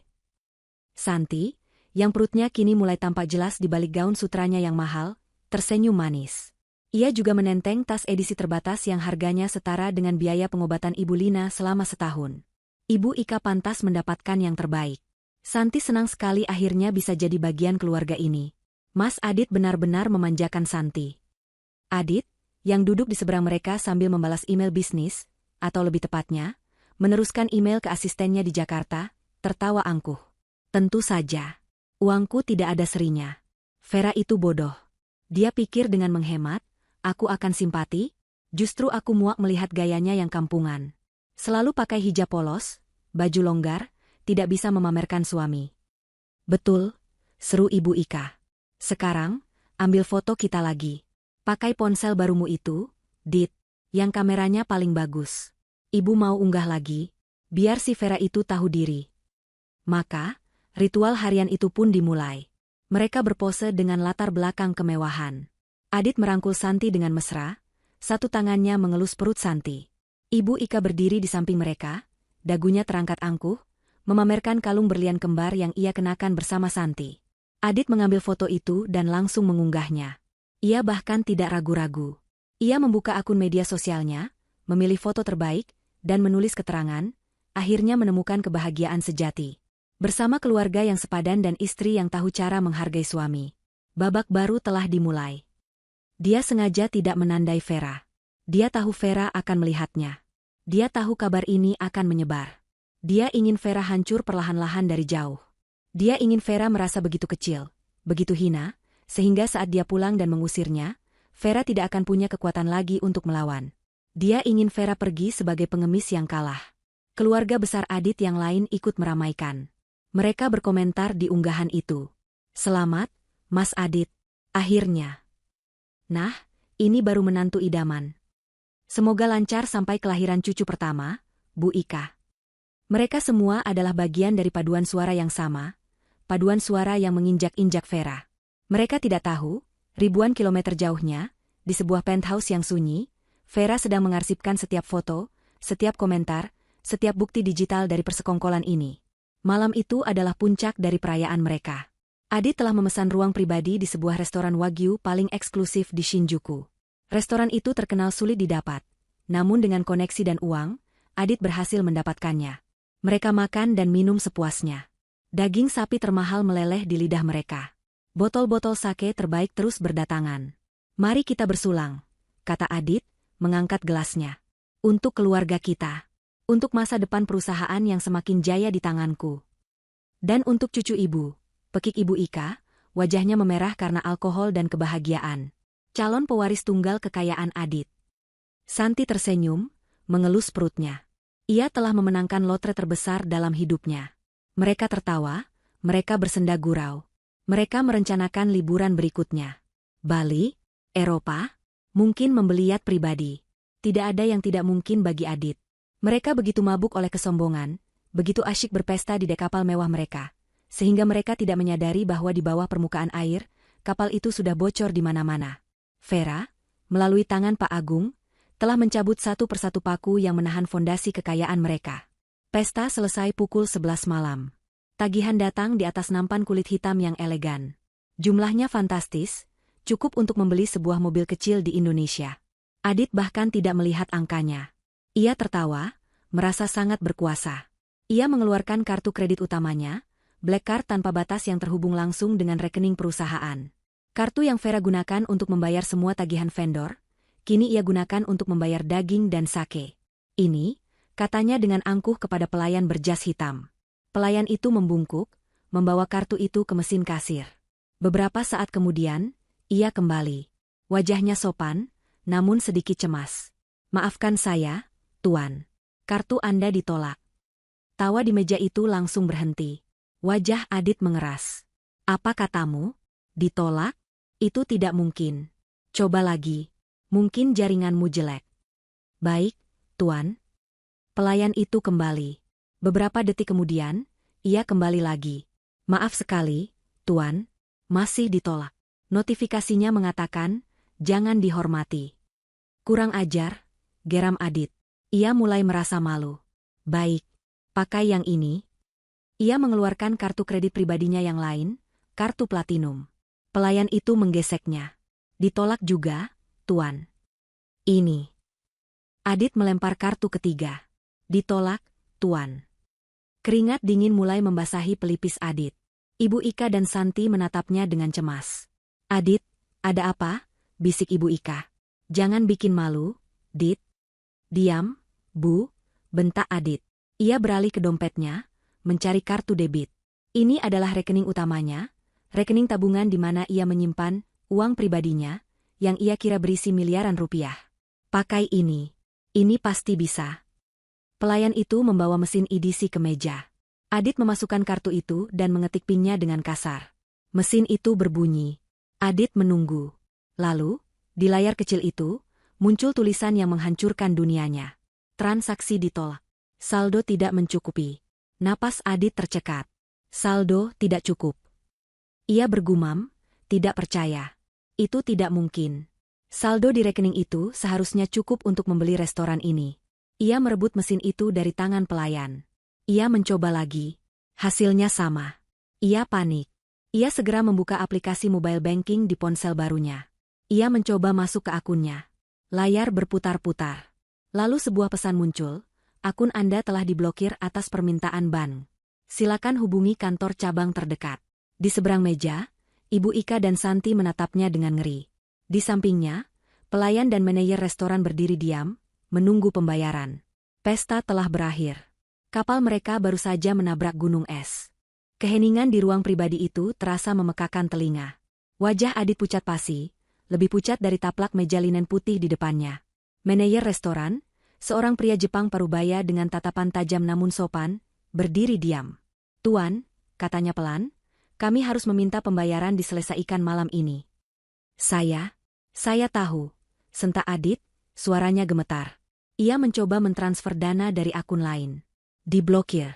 Santi, yang perutnya kini mulai tampak jelas di balik gaun sutranya yang mahal, tersenyum manis. Ia juga menenteng tas edisi terbatas yang harganya setara dengan biaya pengobatan Ibu Lina selama setahun. Ibu Ika pantas mendapatkan yang terbaik. Santi senang sekali akhirnya bisa jadi bagian keluarga ini. Mas Adit benar-benar memanjakan Santi. Adit, yang duduk di seberang mereka sambil membalas email bisnis, atau lebih tepatnya, meneruskan email ke asistennya di Jakarta, tertawa angkuh. Tentu saja. Uangku tidak ada serinya. Vera itu bodoh. Dia pikir dengan menghemat, aku akan simpati, justru aku muak melihat gayanya yang kampungan. Selalu pakai hijab polos, baju longgar, tidak bisa memamerkan suami. Betul, seru Ibu Ika. Sekarang, ambil foto kita lagi. Pakai ponsel barumu itu, Dit, yang kameranya paling bagus. Ibu mau unggah lagi, biar si Vera itu tahu diri. Maka, ritual harian itu pun dimulai. Mereka berpose dengan latar belakang kemewahan. Adit merangkul Santi dengan mesra, satu tangannya mengelus perut Santi. Ibu Ika berdiri di samping mereka, dagunya terangkat angkuh, memamerkan kalung berlian kembar yang ia kenakan bersama Santi. Adit mengambil foto itu dan langsung mengunggahnya. Ia bahkan tidak ragu-ragu. Ia membuka akun media sosialnya, memilih foto terbaik, dan menulis keterangan, akhirnya menemukan kebahagiaan sejati. Bersama keluarga yang sepadan dan istri yang tahu cara menghargai suami. Babak baru telah dimulai. Dia sengaja tidak menandai Vera. Dia tahu Vera akan melihatnya. Dia tahu kabar ini akan menyebar. Dia ingin Vera hancur perlahan-lahan dari jauh. Dia ingin Vera merasa begitu kecil, begitu hina, sehingga saat dia pulang dan mengusirnya, Vera tidak akan punya kekuatan lagi untuk melawan. Dia ingin Vera pergi sebagai pengemis yang kalah. Keluarga besar Adit yang lain ikut meramaikan. Mereka berkomentar di unggahan itu. Selamat, Mas Adit. Akhirnya. Nah, ini baru menantu idaman. Semoga lancar sampai kelahiran cucu pertama, Bu Ika. Mereka semua adalah bagian dari paduan suara yang sama, paduan suara yang menginjak-injak Vera. Mereka tidak tahu, ribuan kilometer jauhnya, di sebuah penthouse yang sunyi, Vera sedang mengarsipkan setiap foto, setiap komentar, setiap bukti digital dari persekongkolan ini. Malam itu adalah puncak dari perayaan mereka. Adit telah memesan ruang pribadi di sebuah restoran Wagyu paling eksklusif di Shinjuku. Restoran itu terkenal sulit didapat, namun dengan koneksi dan uang, Adit berhasil mendapatkannya. Mereka makan dan minum sepuasnya. Daging sapi termahal meleleh di lidah mereka. Botol-botol sake terbaik terus berdatangan. Mari kita bersulang, kata Adit, mengangkat gelasnya. Untuk keluarga kita. Untuk masa depan perusahaan yang semakin jaya di tanganku. Dan untuk cucu ibu, pekik Ibu Ika, wajahnya memerah karena alkohol dan kebahagiaan. Calon pewaris tunggal kekayaan Adit. Santi tersenyum, mengelus perutnya. Ia telah memenangkan lotre terbesar dalam hidupnya. Mereka tertawa, mereka bersenda gurau. Mereka merencanakan liburan berikutnya. Bali, Eropa, mungkin membeli yacht pribadi. Tidak ada yang tidak mungkin bagi Adit. Mereka begitu mabuk oleh kesombongan, begitu asyik berpesta di dek kapal mewah mereka, sehingga mereka tidak menyadari bahwa di bawah permukaan air, kapal itu sudah bocor di mana-mana. Vera, melalui tangan Pak Agung, telah mencabut satu persatu paku yang menahan fondasi kekayaan mereka. Pesta selesai pukul 11 malam. Tagihan datang di atas nampan kulit hitam yang elegan. Jumlahnya fantastis, cukup untuk membeli sebuah mobil kecil di Indonesia. Adit bahkan tidak melihat angkanya. Ia tertawa, merasa sangat berkuasa. Ia mengeluarkan kartu kredit utamanya, Black Card tanpa batas yang terhubung langsung dengan rekening perusahaan. Kartu yang Vera gunakan untuk membayar semua tagihan vendor, kini ia gunakan untuk membayar daging dan sake. Ini, katanya dengan angkuh kepada pelayan berjas hitam. Pelayan itu membungkuk, membawa kartu itu ke mesin kasir. Beberapa saat kemudian, ia kembali. Wajahnya sopan, namun sedikit cemas. "Maafkan saya, Tuan. Kartu Anda ditolak." Tawa di meja itu langsung berhenti. Wajah Adit mengeras. "Apa katamu? Ditolak? Itu tidak mungkin. Coba lagi. Mungkin jaringanmu jelek." "Baik, Tuan." Pelayan itu kembali. Beberapa detik kemudian, ia kembali lagi. "Maaf sekali, Tuan. Masih ditolak." Notifikasinya mengatakan, "Jangan dihormati." "Kurang ajar," geram Adit. Ia mulai merasa malu. "Baik, pakai yang ini." Ia mengeluarkan kartu kredit pribadinya yang lain, kartu platinum. Pelayan itu menggeseknya. "Ditolak juga, Tuan." "Ini." Adit melempar kartu ketiga. "Ditolak, Tuan." Keringat dingin mulai membasahi pelipis Adit. Ibu Ika dan Santi menatapnya dengan cemas. "Adit, ada apa?" bisik Ibu Ika. "Jangan bikin malu, Dit." "Diam, Bu," bentak Adit. Ia beralih ke dompetnya, mencari kartu debit. Ini adalah rekening utamanya, rekening tabungan di mana ia menyimpan uang pribadinya, yang ia kira berisi miliaran rupiah. "Pakai ini. Ini pasti bisa." Pelayan itu membawa mesin EDC ke meja. Adit memasukkan kartu itu dan mengetik PIN-nya dengan kasar. Mesin itu berbunyi. Adit menunggu. Lalu, di layar kecil itu, muncul tulisan yang menghancurkan dunianya. "Transaksi ditolak. Saldo tidak mencukupi." Napas Adit tercekat. Saldo tidak cukup. Ia bergumam, tidak percaya. Itu tidak mungkin. Saldo di rekening itu seharusnya cukup untuk membeli restoran ini. Ia merebut mesin itu dari tangan pelayan. Ia mencoba lagi. Hasilnya sama. Ia panik. Ia segera membuka aplikasi mobile banking di ponsel barunya. Ia mencoba masuk ke akunnya. Layar berputar-putar. Lalu sebuah pesan muncul. "Akun Anda telah diblokir atas permintaan bank. Silakan hubungi kantor cabang terdekat." Di seberang meja, Ibu Ika dan Santi menatapnya dengan ngeri. Di sampingnya, pelayan dan manajer restoran berdiri diam, menunggu pembayaran. Pesta telah berakhir. Kapal mereka baru saja menabrak gunung es. Keheningan di ruang pribadi itu terasa memekakan telinga. Wajah Adit pucat pasi, lebih pucat dari taplak meja linen putih di depannya. Manajer restoran, seorang pria Jepang parubaya dengan tatapan tajam namun sopan, berdiri diam. "Tuan," katanya pelan, "kami harus meminta pembayaran diselesaikan malam ini." Saya tahu," sentak Adit, suaranya gemetar. Ia mencoba mentransfer dana dari akun lain. Diblokir.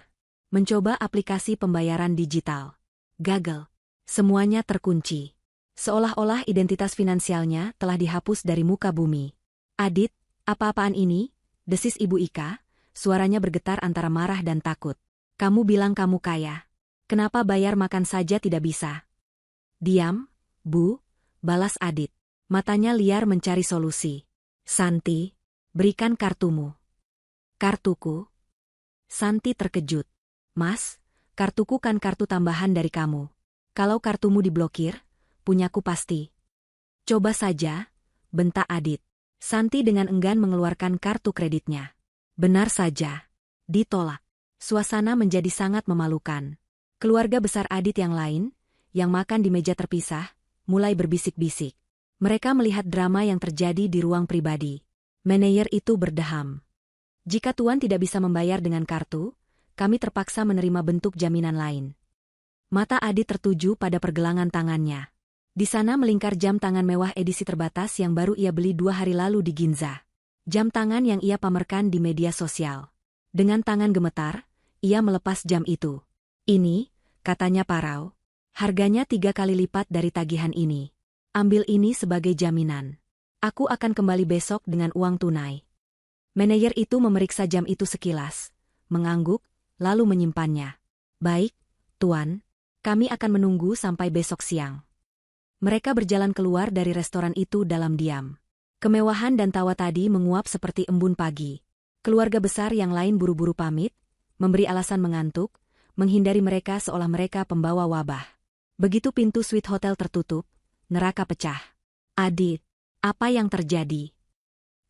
Mencoba aplikasi pembayaran digital. Gagal. Semuanya terkunci. Seolah-olah identitas finansialnya telah dihapus dari muka bumi. "Adit, apa-apaan ini?" desis Ibu Ika, suaranya bergetar antara marah dan takut. "Kamu bilang kamu kaya. Kenapa bayar makan saja tidak bisa?" "Diam, Bu," balas Adit. Matanya liar mencari solusi. "Santi, berikan kartumu." "Kartuku?" Santi terkejut. "Mas, kartuku kan kartu tambahan dari kamu. Kalau kartumu diblokir, punyaku pasti." "Coba saja," bentak Adit. Santi dengan enggan mengeluarkan kartu kreditnya. Benar saja. Ditolak. Suasana menjadi sangat memalukan. Keluarga besar Adit yang lain, yang makan di meja terpisah, mulai berbisik-bisik. Mereka melihat drama yang terjadi di ruang pribadi. Manajer itu berdeham. "Jika Tuan tidak bisa membayar dengan kartu, kami terpaksa menerima bentuk jaminan lain." Mata Adit tertuju pada pergelangan tangannya. Di sana melingkar jam tangan mewah edisi terbatas yang baru ia beli 2 hari lalu di Ginza. Jam tangan yang ia pamerkan di media sosial. Dengan tangan gemetar, ia melepas jam itu. "Ini," katanya parau, "harganya 3 kali lipat dari tagihan ini. Ambil ini sebagai jaminan." Aku akan kembali besok dengan uang tunai. Manajer itu memeriksa jam itu sekilas, mengangguk, lalu menyimpannya. Baik, Tuan. Kami akan menunggu sampai besok siang. Mereka berjalan keluar dari restoran itu dalam diam. Kemewahan dan tawa tadi menguap seperti embun pagi. Keluarga besar yang lain buru-buru pamit, memberi alasan mengantuk, menghindari mereka seolah mereka pembawa wabah. Begitu pintu suite hotel tertutup, neraka pecah. Adit, apa yang terjadi?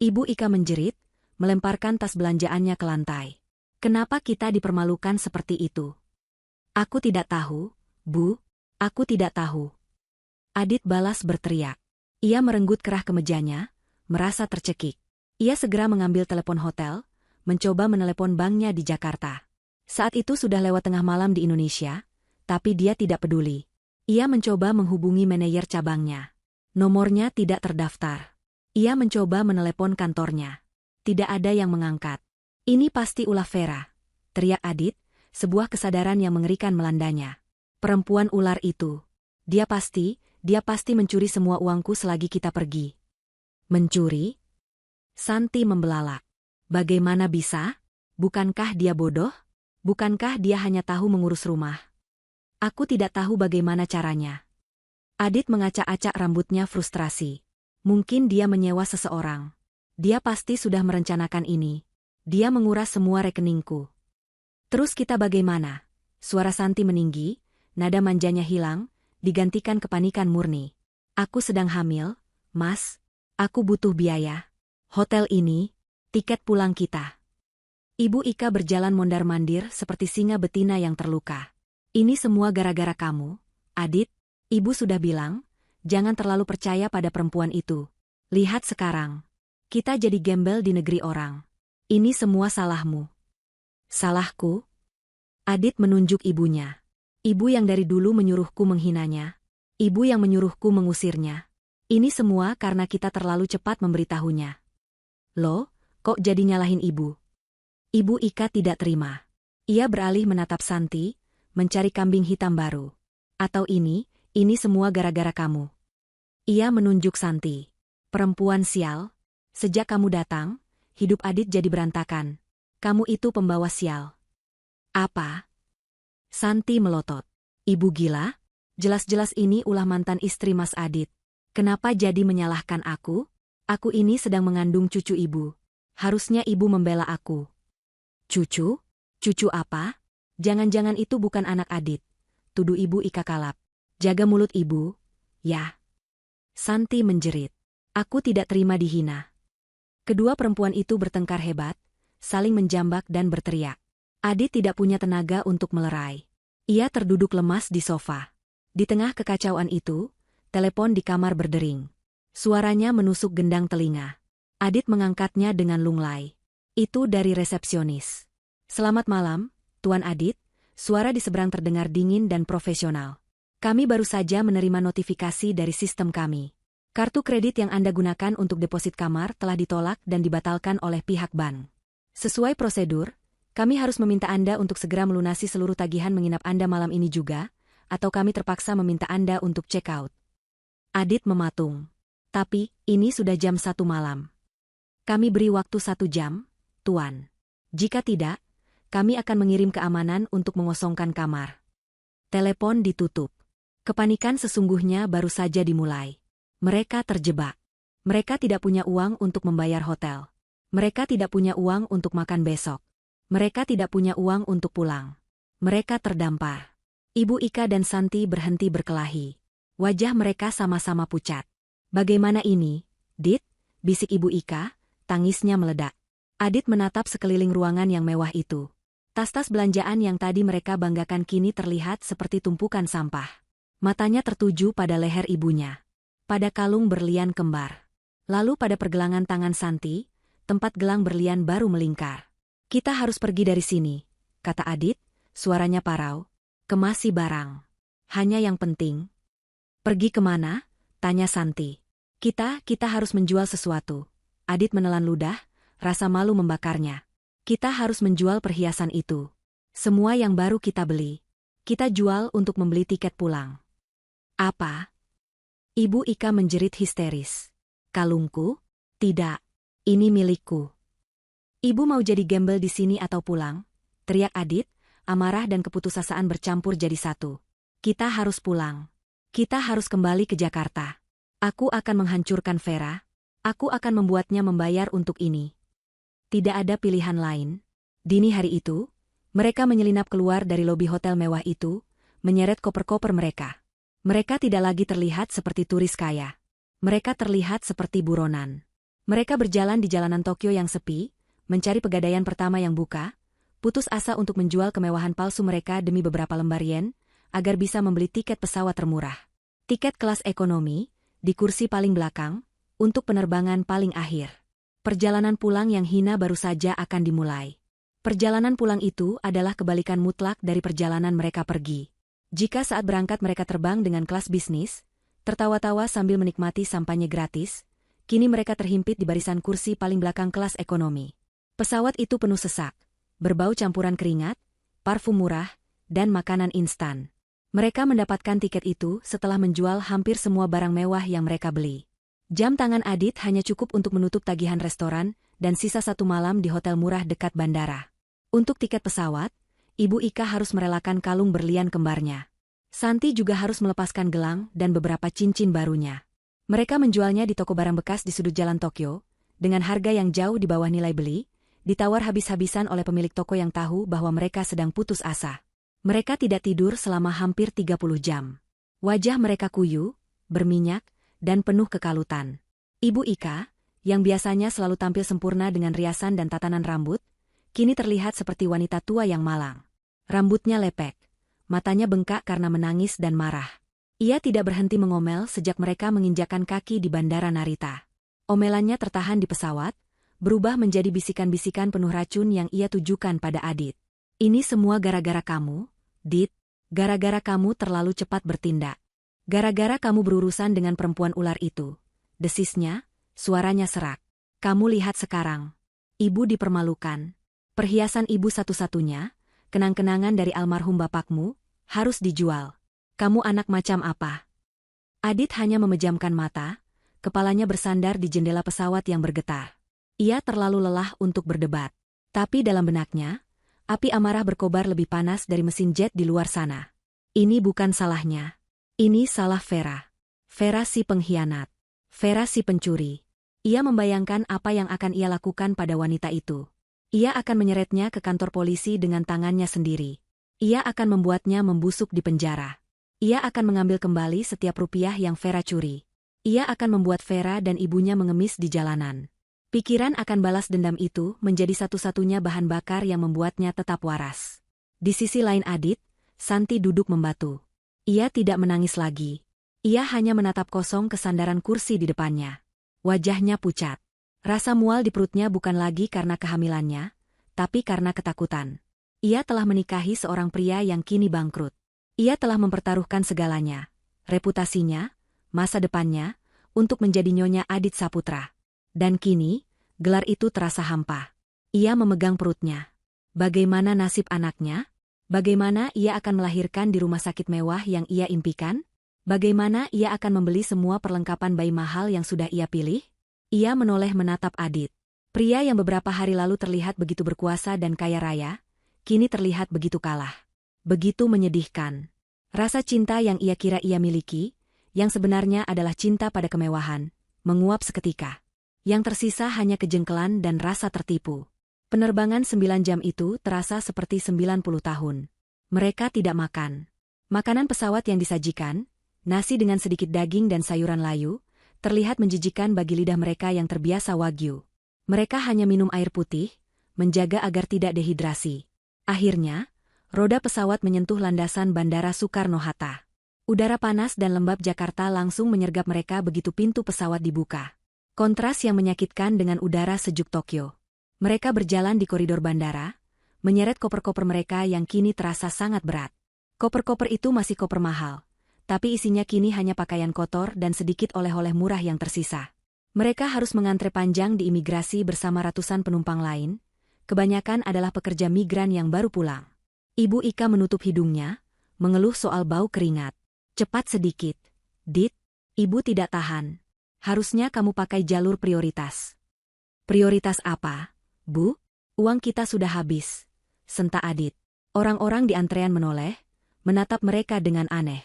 Ibu Ika menjerit, melemparkan tas belanjaannya ke lantai. Kenapa kita dipermalukan seperti itu? Aku tidak tahu, Bu. Aku tidak tahu. Adit balas berteriak. Ia merenggut kerah kemejanya, merasa tercekik. Ia segera mengambil telepon hotel, mencoba menelepon banknya di Jakarta. Saat itu sudah lewat tengah malam di Indonesia, tapi dia tidak peduli. Ia mencoba menghubungi manajer cabangnya. Nomornya tidak terdaftar. Ia mencoba menelepon kantornya. Tidak ada yang mengangkat. Ini pasti ulah Vera, teriak Adit, sebuah kesadaran yang mengerikan melandanya. Perempuan ular itu. Dia pasti mencuri semua uangku selagi kita pergi. Mencuri? Santi membelalak. Bagaimana bisa? Bukankah dia bodoh? Bukankah dia hanya tahu mengurus rumah? Aku tidak tahu bagaimana caranya. Adit mengacak-acak rambutnya frustrasi. Mungkin dia menyewa seseorang. Dia pasti sudah merencanakan ini. Dia menguras semua rekeningku. Terus kita bagaimana? Suara Santi meninggi, nada manjanya hilang, digantikan kepanikan murni. Aku sedang hamil, Mas. Aku butuh biaya. Hotel ini, tiket pulang kita. Ibu Ika berjalan mondar-mandir seperti singa betina yang terluka. Ini semua gara-gara kamu, Adit. Ibu sudah bilang, jangan terlalu percaya pada perempuan itu. Lihat sekarang. Kita jadi gembel di negeri orang. Ini semua salahmu. Salahku? Adit menunjuk ibunya. Ibu yang dari dulu menyuruhku menghinanya. Ibu yang menyuruhku mengusirnya. Ini semua karena kita terlalu cepat memberitahunya. Loh, kok jadi nyalahin ibu? Ibu Ika tidak terima. Ia beralih menatap Santi, mencari kambing hitam baru. Atau ini semua gara-gara kamu. Ia menunjuk Santi. Perempuan sial, sejak kamu datang, hidup Adit jadi berantakan. Kamu itu pembawa sial. Apa? Santi melotot. Ibu gila? Jelas-jelas ini ulah mantan istri Mas Adit. Kenapa jadi menyalahkan aku? Aku ini sedang mengandung cucu ibu. Harusnya ibu membela aku. Cucu? Cucu apa? Jangan-jangan itu bukan anak Adit. Tuduh ibu Ika kalap. Jaga mulut ibu, ya. Santi menjerit. Aku tidak terima dihina. Kedua perempuan itu bertengkar hebat, saling menjambak dan berteriak. Adit tidak punya tenaga untuk melerai. Ia terduduk lemas di sofa. Di tengah kekacauan itu, telepon di kamar berdering. Suaranya menusuk gendang telinga. Adit mengangkatnya dengan lunglai. Itu dari resepsionis. Selamat malam, Tuan Adit. Suara di seberang terdengar dingin dan profesional. Kami baru saja menerima notifikasi dari sistem kami. Kartu kredit yang Anda gunakan untuk deposit kamar telah ditolak dan dibatalkan oleh pihak bank. Sesuai prosedur, kami harus meminta Anda untuk segera melunasi seluruh tagihan menginap Anda malam ini juga, atau kami terpaksa meminta Anda untuk check out. Adit mematung. Tapi, ini sudah jam 1 malam. Kami beri waktu 1 jam, Tuan. Jika tidak, kami akan mengirim keamanan untuk mengosongkan kamar. Telepon ditutup. Kepanikan sesungguhnya baru saja dimulai. Mereka terjebak. Mereka tidak punya uang untuk membayar hotel. Mereka tidak punya uang untuk makan besok. Mereka tidak punya uang untuk pulang. Mereka terdampar. Ibu Ika dan Santi berhenti berkelahi. Wajah mereka sama-sama pucat. Bagaimana ini, Dit? Bisik Ibu Ika, tangisnya meledak. Adit menatap sekeliling ruangan yang mewah itu. Tas-tas belanjaan yang tadi mereka banggakan kini terlihat seperti tumpukan sampah. Matanya tertuju pada leher ibunya. Pada kalung berlian kembar. Lalu pada pergelangan tangan Santi, tempat gelang berlian baru melingkar. Kita harus pergi dari sini, kata Adit, suaranya parau. Kemasi barang. Hanya yang penting. Pergi kemana? Tanya Santi. Kita harus menjual sesuatu. Adit menelan ludah, rasa malu membakarnya. Kita harus menjual perhiasan itu. Semua yang baru kita beli. Kita jual untuk membeli tiket pulang. Apa? Ibu Ika menjerit histeris. Kalungku? Tidak. Ini milikku. Ibu mau jadi gembel di sini atau pulang? Teriak Adit, amarah dan keputusasaan bercampur jadi satu. Kita harus pulang. Kita harus kembali ke Jakarta. Aku akan menghancurkan Vera. Aku akan membuatnya membayar untuk ini. Tidak ada pilihan lain. Dini hari itu, mereka menyelinap keluar dari lobi hotel mewah itu, menyeret koper-koper mereka. Mereka tidak lagi terlihat seperti turis kaya. Mereka terlihat seperti buronan. Mereka berjalan di jalanan Tokyo yang sepi, mencari pegadaian pertama yang buka, putus asa untuk menjual kemewahan palsu mereka demi beberapa lembar yen, agar bisa membeli tiket pesawat termurah. Tiket kelas ekonomi, di kursi paling belakang, untuk penerbangan paling akhir. Perjalanan pulang yang hina baru saja akan dimulai. Perjalanan pulang itu adalah kebalikan mutlak dari perjalanan mereka pergi. Jika saat berangkat mereka terbang dengan kelas bisnis, tertawa-tawa sambil menikmati sampahnya gratis, kini mereka terhimpit di barisan kursi paling belakang kelas ekonomi. Pesawat itu penuh sesak, berbau campuran keringat, parfum murah, dan makanan instan. Mereka mendapatkan tiket itu setelah menjual hampir semua barang mewah yang mereka beli. Jam tangan Adit hanya cukup untuk menutup tagihan restoran dan sisa 1 malam di hotel murah dekat bandara. Untuk tiket pesawat, Ibu Ika harus merelakan kalung berlian kembarnya. Santi juga harus melepaskan gelang dan beberapa cincin barunya. Mereka menjualnya di toko barang bekas di sudut jalan Tokyo, dengan harga yang jauh di bawah nilai beli, ditawar habis-habisan oleh pemilik toko yang tahu bahwa mereka sedang putus asa. Mereka tidak tidur selama hampir 30 jam. Wajah mereka kuyu, berminyak, dan penuh kekalutan. Ibu Ika, yang biasanya selalu tampil sempurna dengan riasan dan tatanan rambut, kini terlihat seperti wanita tua yang malang. Rambutnya lepek, matanya bengkak karena menangis dan marah. Ia tidak berhenti mengomel sejak mereka menginjakan kaki di Bandara Narita. Omelannya tertahan di pesawat, berubah menjadi bisikan-bisikan penuh racun yang ia tujukan pada Adit. Ini semua gara-gara kamu, Dit. Gara-gara kamu terlalu cepat bertindak. Gara-gara kamu berurusan dengan perempuan ular itu. Desisnya, suaranya serak. Kamu lihat sekarang. Ibu dipermalukan. Perhiasan ibu satu-satunya, kenang-kenangan dari almarhum bapakmu, harus dijual. Kamu anak macam apa? Adit hanya memejamkan mata, kepalanya bersandar di jendela pesawat yang bergetar. Ia terlalu lelah untuk berdebat. Tapi dalam benaknya, api amarah berkobar lebih panas dari mesin jet di luar sana. Ini bukan salahnya. Ini salah Vera. Vera si pengkhianat. Vera si pencuri. Ia membayangkan apa yang akan ia lakukan pada wanita itu. Ia akan menyeretnya ke kantor polisi dengan tangannya sendiri. Ia akan membuatnya membusuk di penjara. Ia akan mengambil kembali setiap rupiah yang Vera curi. Ia akan membuat Vera dan ibunya mengemis di jalanan. Pikiran akan balas dendam itu menjadi satu-satunya bahan bakar yang membuatnya tetap waras. Di sisi lain Adit, Santi duduk membatu. Ia tidak menangis lagi. Ia hanya menatap kosong kesandaran kursi di depannya. Wajahnya pucat. Rasa mual di perutnya bukan lagi karena kehamilannya, tapi karena ketakutan. Ia telah menikahi seorang pria yang kini bangkrut. Ia telah mempertaruhkan segalanya, reputasinya, masa depannya, untuk menjadi Nyonya Adit Saputra. Dan kini, gelar itu terasa hampa. Ia memegang perutnya. Bagaimana nasib anaknya? Bagaimana ia akan melahirkan di rumah sakit mewah yang ia impikan? Bagaimana ia akan membeli semua perlengkapan bayi mahal yang sudah ia pilih? Ia menoleh menatap Adit. Pria yang beberapa hari lalu terlihat begitu berkuasa dan kaya raya, kini terlihat begitu kalah. Begitu menyedihkan. Rasa cinta yang ia kira ia miliki, yang sebenarnya adalah cinta pada kemewahan, menguap seketika. Yang tersisa hanya kejengkelan dan rasa tertipu. Penerbangan 9 jam itu terasa seperti 90 tahun. Mereka tidak makan. Makanan pesawat yang disajikan, nasi dengan sedikit daging dan sayuran layu, terlihat menjijikan bagi lidah mereka yang terbiasa wagyu. Mereka hanya minum air putih, menjaga agar tidak dehidrasi. Akhirnya, roda pesawat menyentuh landasan Bandara Soekarno-Hatta. Udara panas dan lembab Jakarta langsung menyergap mereka begitu pintu pesawat dibuka. Kontras yang menyakitkan dengan udara sejuk Tokyo. Mereka berjalan di koridor bandara, menyeret koper-koper mereka yang kini terasa sangat berat. Koper-koper itu masih koper mahal, tapi isinya kini hanya pakaian kotor dan sedikit oleh-oleh murah yang tersisa. Mereka harus mengantre panjang di imigrasi bersama ratusan penumpang lain, kebanyakan adalah pekerja migran yang baru pulang. Ibu Ika menutup hidungnya, mengeluh soal bau keringat. Cepat sedikit, Dit. Ibu tidak tahan. Harusnya kamu pakai jalur prioritas. Prioritas apa, Bu? Uang kita sudah habis, senta Adit. Orang-orang di antrean menoleh, menatap mereka dengan aneh.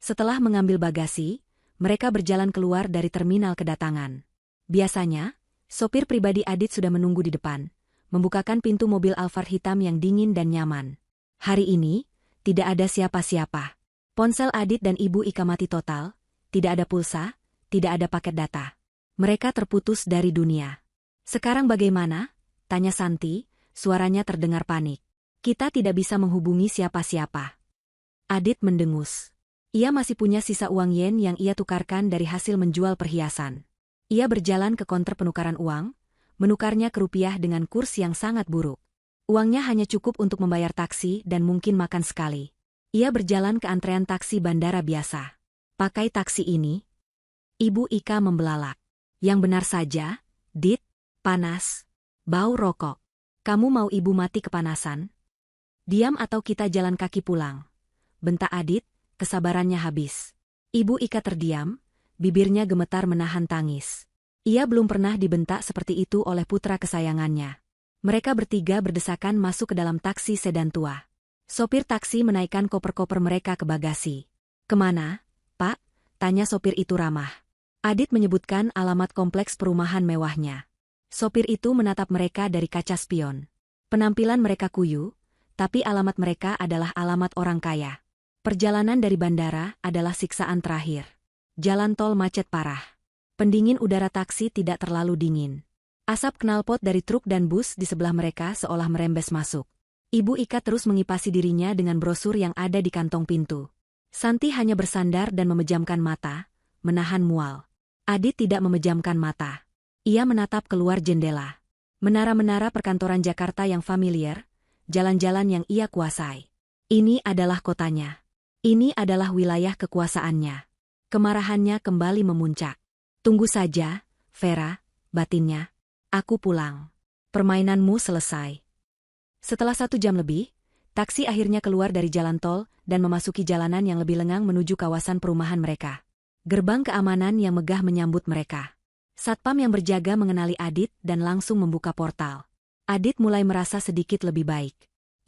Setelah mengambil bagasi, mereka berjalan keluar dari terminal kedatangan. Biasanya, sopir pribadi Adit sudah menunggu di depan, membukakan pintu mobil Alphard hitam yang dingin dan nyaman. Hari ini, tidak ada siapa-siapa. Ponsel Adit dan Ibu Ika mati total, tidak ada pulsa, tidak ada paket data. Mereka terputus dari dunia. Sekarang bagaimana? Tanya Santi, suaranya terdengar panik. Kita tidak bisa menghubungi siapa-siapa. Adit mendengus. Ia masih punya sisa uang yen yang ia tukarkan dari hasil menjual perhiasan. Ia berjalan ke konter penukaran uang, menukarnya ke rupiah dengan kurs yang sangat buruk. Uangnya hanya cukup untuk membayar taksi dan mungkin makan sekali. Ia berjalan ke antrean taksi bandara biasa. Pakai taksi ini? Ibu Ika membelalak. Yang benar saja, Dit, panas, bau rokok. Kamu mau ibu mati kepanasan? Diam atau kita jalan kaki pulang. Bentak Adit, kesabarannya habis. Ibu Ika terdiam, bibirnya gemetar menahan tangis. Ia belum pernah dibentak seperti itu oleh putra kesayangannya. Mereka bertiga berdesakan masuk ke dalam taksi sedan tua. Sopir taksi menaikkan koper-koper mereka ke bagasi. Kemana, Pak? Tanya sopir itu ramah. Adit menyebutkan alamat kompleks perumahan mewahnya. Sopir itu menatap mereka dari kaca spion. Penampilan mereka kuyu, tapi alamat mereka adalah alamat orang kaya. Perjalanan dari bandara adalah siksaan terakhir. Jalan tol macet parah. Pendingin udara taksi tidak terlalu dingin. Asap knalpot dari truk dan bus di sebelah mereka seolah merembes masuk. Ibu Ika terus mengipasi dirinya dengan brosur yang ada di kantong pintu. Santi hanya bersandar dan memejamkan mata, menahan mual. Adit tidak memejamkan mata. Ia menatap keluar jendela. Menara-menara perkantoran Jakarta yang familiar, jalan-jalan yang ia kuasai. Ini adalah kotanya. Ini adalah wilayah kekuasaannya. Kemarahannya kembali memuncak. Tunggu saja, Vera, batinnya. Aku pulang. Permainanmu selesai. Setelah 1 jam lebih, taksi akhirnya keluar dari jalan tol dan memasuki jalanan yang lebih lengang menuju kawasan perumahan mereka. Gerbang keamanan yang megah menyambut mereka. Satpam yang berjaga mengenali Adit dan langsung membuka portal. Adit mulai merasa sedikit lebih baik.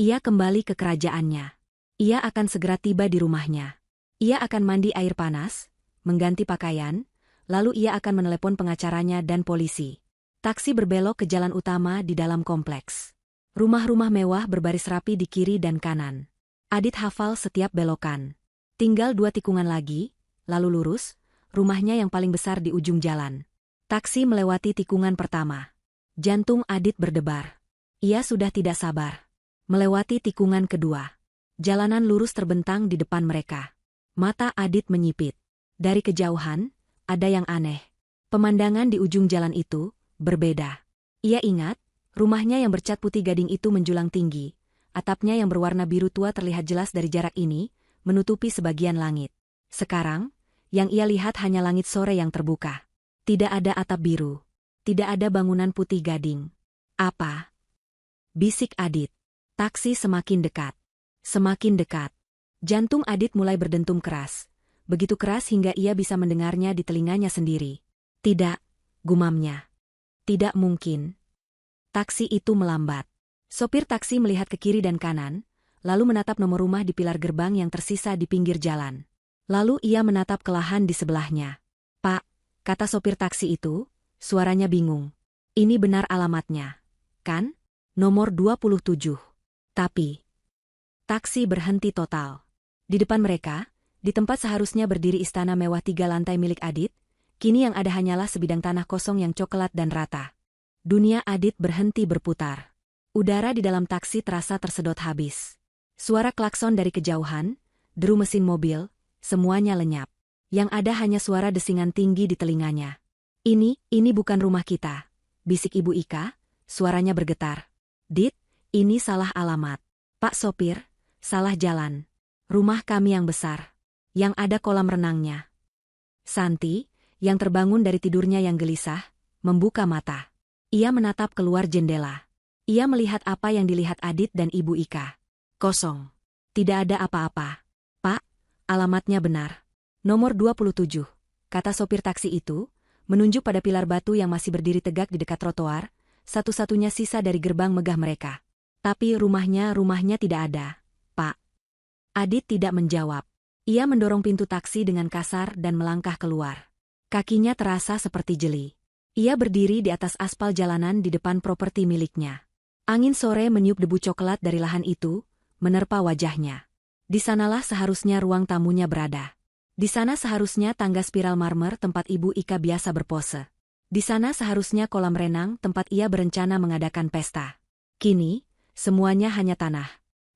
Ia kembali ke kerajaannya. Ia akan segera tiba di rumahnya. Ia akan mandi air panas, mengganti pakaian, lalu ia akan menelepon pengacaranya dan polisi. Taksi berbelok ke jalan utama di dalam kompleks. Rumah-rumah mewah berbaris rapi di kiri dan kanan. Adit hafal setiap belokan. Tinggal 2 tikungan lagi, lalu lurus, rumahnya yang paling besar di ujung jalan. Taksi melewati tikungan pertama. Jantung Adit berdebar. Ia sudah tidak sabar. Melewati tikungan kedua. Jalanan lurus terbentang di depan mereka. Mata Adit menyipit. Dari kejauhan, ada yang aneh. Pemandangan di ujung jalan itu berbeda. Ia ingat, rumahnya yang bercat putih gading itu menjulang tinggi. Atapnya yang berwarna biru tua terlihat jelas dari jarak ini, menutupi sebagian langit. Sekarang, yang ia lihat hanya langit sore yang terbuka. Tidak ada atap biru. Tidak ada bangunan putih gading. Apa? Bisik Adit. Taksi semakin dekat. Semakin dekat. Jantung Adit mulai berdentum keras. Begitu keras hingga ia bisa mendengarnya di telinganya sendiri. Tidak, gumamnya. Tidak mungkin. Taksi itu melambat. Sopir taksi melihat ke kiri dan kanan, lalu menatap nomor rumah di pilar gerbang yang tersisa di pinggir jalan. Lalu ia menatap ke lahan di sebelahnya. Pak, kata sopir taksi itu, suaranya bingung. Ini benar alamatnya, kan? Nomor 27. Tapi, taksi berhenti total. Di depan mereka, di tempat seharusnya berdiri istana mewah 3 lantai milik Adit, kini yang ada hanyalah sebidang tanah kosong yang coklat dan rata. Dunia Adit berhenti berputar. Udara di dalam taksi terasa tersedot habis. Suara klakson dari kejauhan, deru mesin mobil, semuanya lenyap. Yang ada hanya suara desingan tinggi di telinganya. Ini bukan rumah kita, bisik Ibu Ika, suaranya bergetar. Dit, ini salah alamat. Pak sopir, salah jalan. Rumah kami yang besar. Yang ada kolam renangnya. Santi, yang terbangun dari tidurnya yang gelisah, membuka mata. Ia menatap keluar jendela. Ia melihat apa yang dilihat Adit dan Ibu Ika. Kosong. Tidak ada apa-apa. Pak, alamatnya benar. Nomor 27, kata sopir taksi itu, menunjuk pada pilar batu yang masih berdiri tegak di dekat trotoar, satu-satunya sisa dari gerbang megah mereka. Tapi rumahnya tidak ada, Pak. Adit tidak menjawab. Ia mendorong pintu taksi dengan kasar dan melangkah keluar. Kakinya terasa seperti jeli. Ia berdiri di atas aspal jalanan di depan properti miliknya. Angin sore meniup debu coklat dari lahan itu, menerpa wajahnya. Di sanalah seharusnya ruang tamunya berada. Di sana seharusnya tangga spiral marmer tempat Ibu Ika biasa berpose. Di sana seharusnya kolam renang tempat ia berencana mengadakan pesta. Kini, semuanya hanya tanah.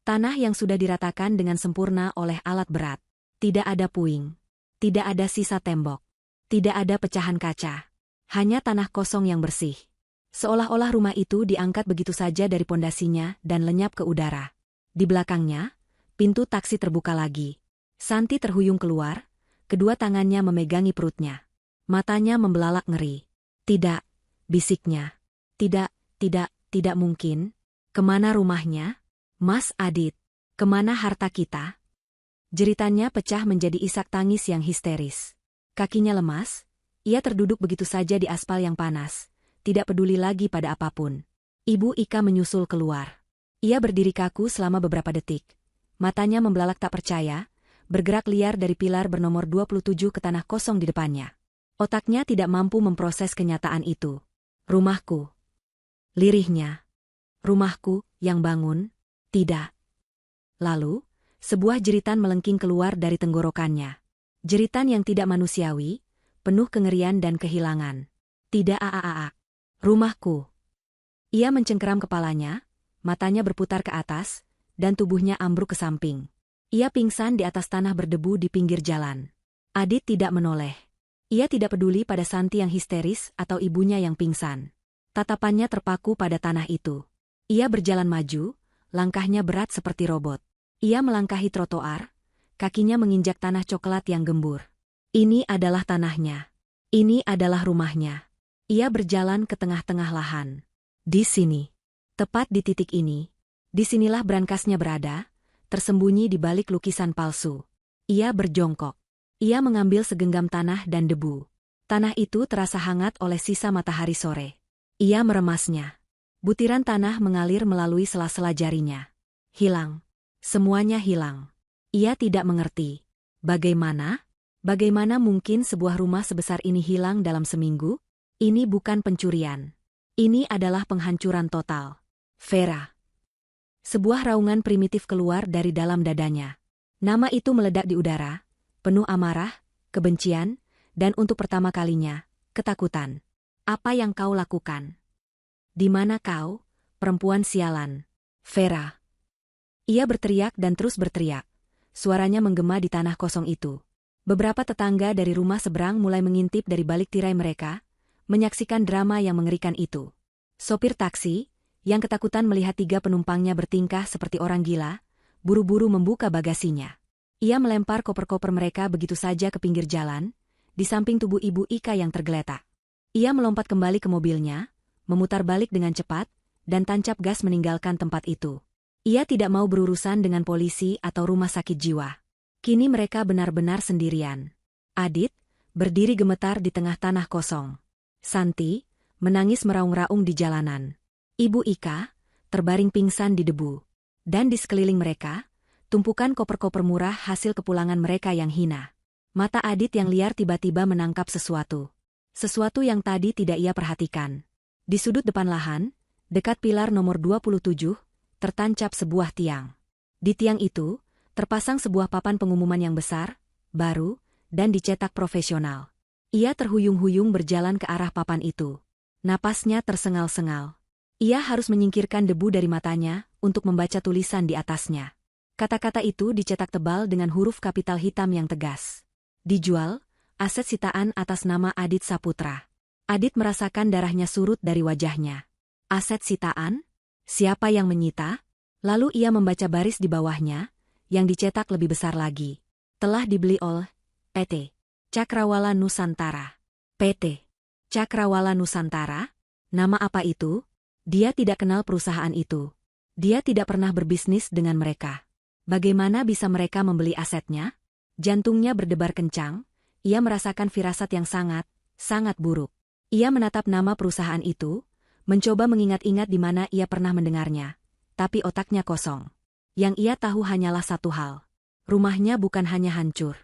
Tanah yang sudah diratakan dengan sempurna oleh alat berat. Tidak ada puing. Tidak ada sisa tembok. Tidak ada pecahan kaca. Hanya tanah kosong yang bersih. Seolah-olah rumah itu diangkat begitu saja dari pondasinya dan lenyap ke udara. Di belakangnya, pintu taksi terbuka lagi. Santi terhuyung keluar, kedua tangannya memegangi perutnya. Matanya membelalak ngeri. Tidak, bisiknya. Tidak mungkin. Kemana rumahnya? Mas Adit, kemana harta kita? Jeritannya pecah menjadi isak tangis yang histeris. Kakinya lemas, ia terduduk begitu saja di aspal yang panas, tidak peduli lagi pada apapun. Ibu Ika menyusul keluar. Ia berdiri kaku selama beberapa detik. Matanya membelalak tak percaya, bergerak liar dari pilar bernomor 27 ke tanah kosong di depannya. Otaknya tidak mampu memproses kenyataan itu. Rumahku. Lirihnya. Rumahku, yang bangun? Tidak. Lalu, sebuah jeritan melengking keluar dari tenggorokannya. Jeritan yang tidak manusiawi, penuh kengerian dan kehilangan. Tidak Rumahku. Ia mencengkeram kepalanya, matanya berputar ke atas, dan tubuhnya ambruk ke samping. Ia pingsan di atas tanah berdebu di pinggir jalan. Adit tidak menoleh. Ia tidak peduli pada Santi yang histeris atau ibunya yang pingsan. Tatapannya terpaku pada tanah itu. Ia berjalan maju, langkahnya berat seperti robot. Ia melangkahi trotoar, kakinya menginjak tanah coklat yang gembur. Ini adalah tanahnya. Ini adalah rumahnya. Ia berjalan ke tengah-tengah lahan. Di sini. Tepat di titik ini. Disinilah brankasnya berada, tersembunyi di balik lukisan palsu. Ia berjongkok. Ia mengambil segenggam tanah dan debu. Tanah itu terasa hangat oleh sisa matahari sore. Ia meremasnya. Butiran tanah mengalir melalui sela-sela jarinya. Hilang. Semuanya hilang. Ia tidak mengerti. Bagaimana mungkin sebuah rumah sebesar ini hilang dalam seminggu? Ini bukan pencurian. Ini adalah penghancuran total. Vera. Sebuah raungan primitif keluar dari dalam dadanya. Nama itu meledak di udara, penuh amarah, kebencian, dan untuk pertama kalinya, ketakutan. Apa yang kau lakukan? Di mana kau, perempuan sialan? Vera. Ia berteriak dan terus berteriak. Suaranya menggema di tanah kosong itu. Beberapa tetangga dari rumah seberang mulai mengintip dari balik tirai mereka, menyaksikan drama yang mengerikan itu. Sopir taksi, yang ketakutan melihat 3 penumpangnya bertingkah seperti orang gila, buru-buru membuka bagasinya. Ia melempar koper-koper mereka begitu saja ke pinggir jalan, di samping tubuh Ibu Ika yang tergeletak. Ia melompat kembali ke mobilnya, memutar balik dengan cepat, dan tancap gas meninggalkan tempat itu. Ia tidak mau berurusan dengan polisi atau rumah sakit jiwa. Kini mereka benar-benar sendirian. Adit, berdiri gemetar di tengah tanah kosong. Santi, menangis meraung-raung di jalanan. Ibu Ika, terbaring pingsan di debu. Dan di sekeliling mereka, tumpukan koper-koper murah hasil kepulangan mereka yang hina. Mata Adit yang liar tiba-tiba menangkap sesuatu. Sesuatu yang tadi tidak ia perhatikan. Di sudut depan lahan, dekat pilar nomor 27, tertancap sebuah tiang. Di tiang itu, terpasang sebuah papan pengumuman yang besar, baru, dan dicetak profesional. Ia terhuyung-huyung berjalan ke arah papan itu. Napasnya tersengal-sengal. Ia harus menyingkirkan debu dari matanya untuk membaca tulisan di atasnya. Kata-kata itu dicetak tebal dengan huruf kapital hitam yang tegas. Dijual, aset sitaan atas nama Adit Saputra. Adit merasakan darahnya surut dari wajahnya. Aset sitaan? Siapa yang menyita? Lalu ia membaca baris di bawahnya, yang dicetak lebih besar lagi. Telah dibeli oleh PT Cakrawala Nusantara. PT Cakrawala Nusantara? Nama apa itu? Dia tidak kenal perusahaan itu. Dia tidak pernah berbisnis dengan mereka. Bagaimana bisa mereka membeli asetnya? Jantungnya berdebar kencang, ia merasakan firasat yang sangat, Sangat buruk. Ia menatap nama perusahaan itu, mencoba mengingat-ingat di mana ia pernah mendengarnya, tapi otaknya kosong. Yang ia tahu hanyalah satu hal. Rumahnya bukan hanya hancur.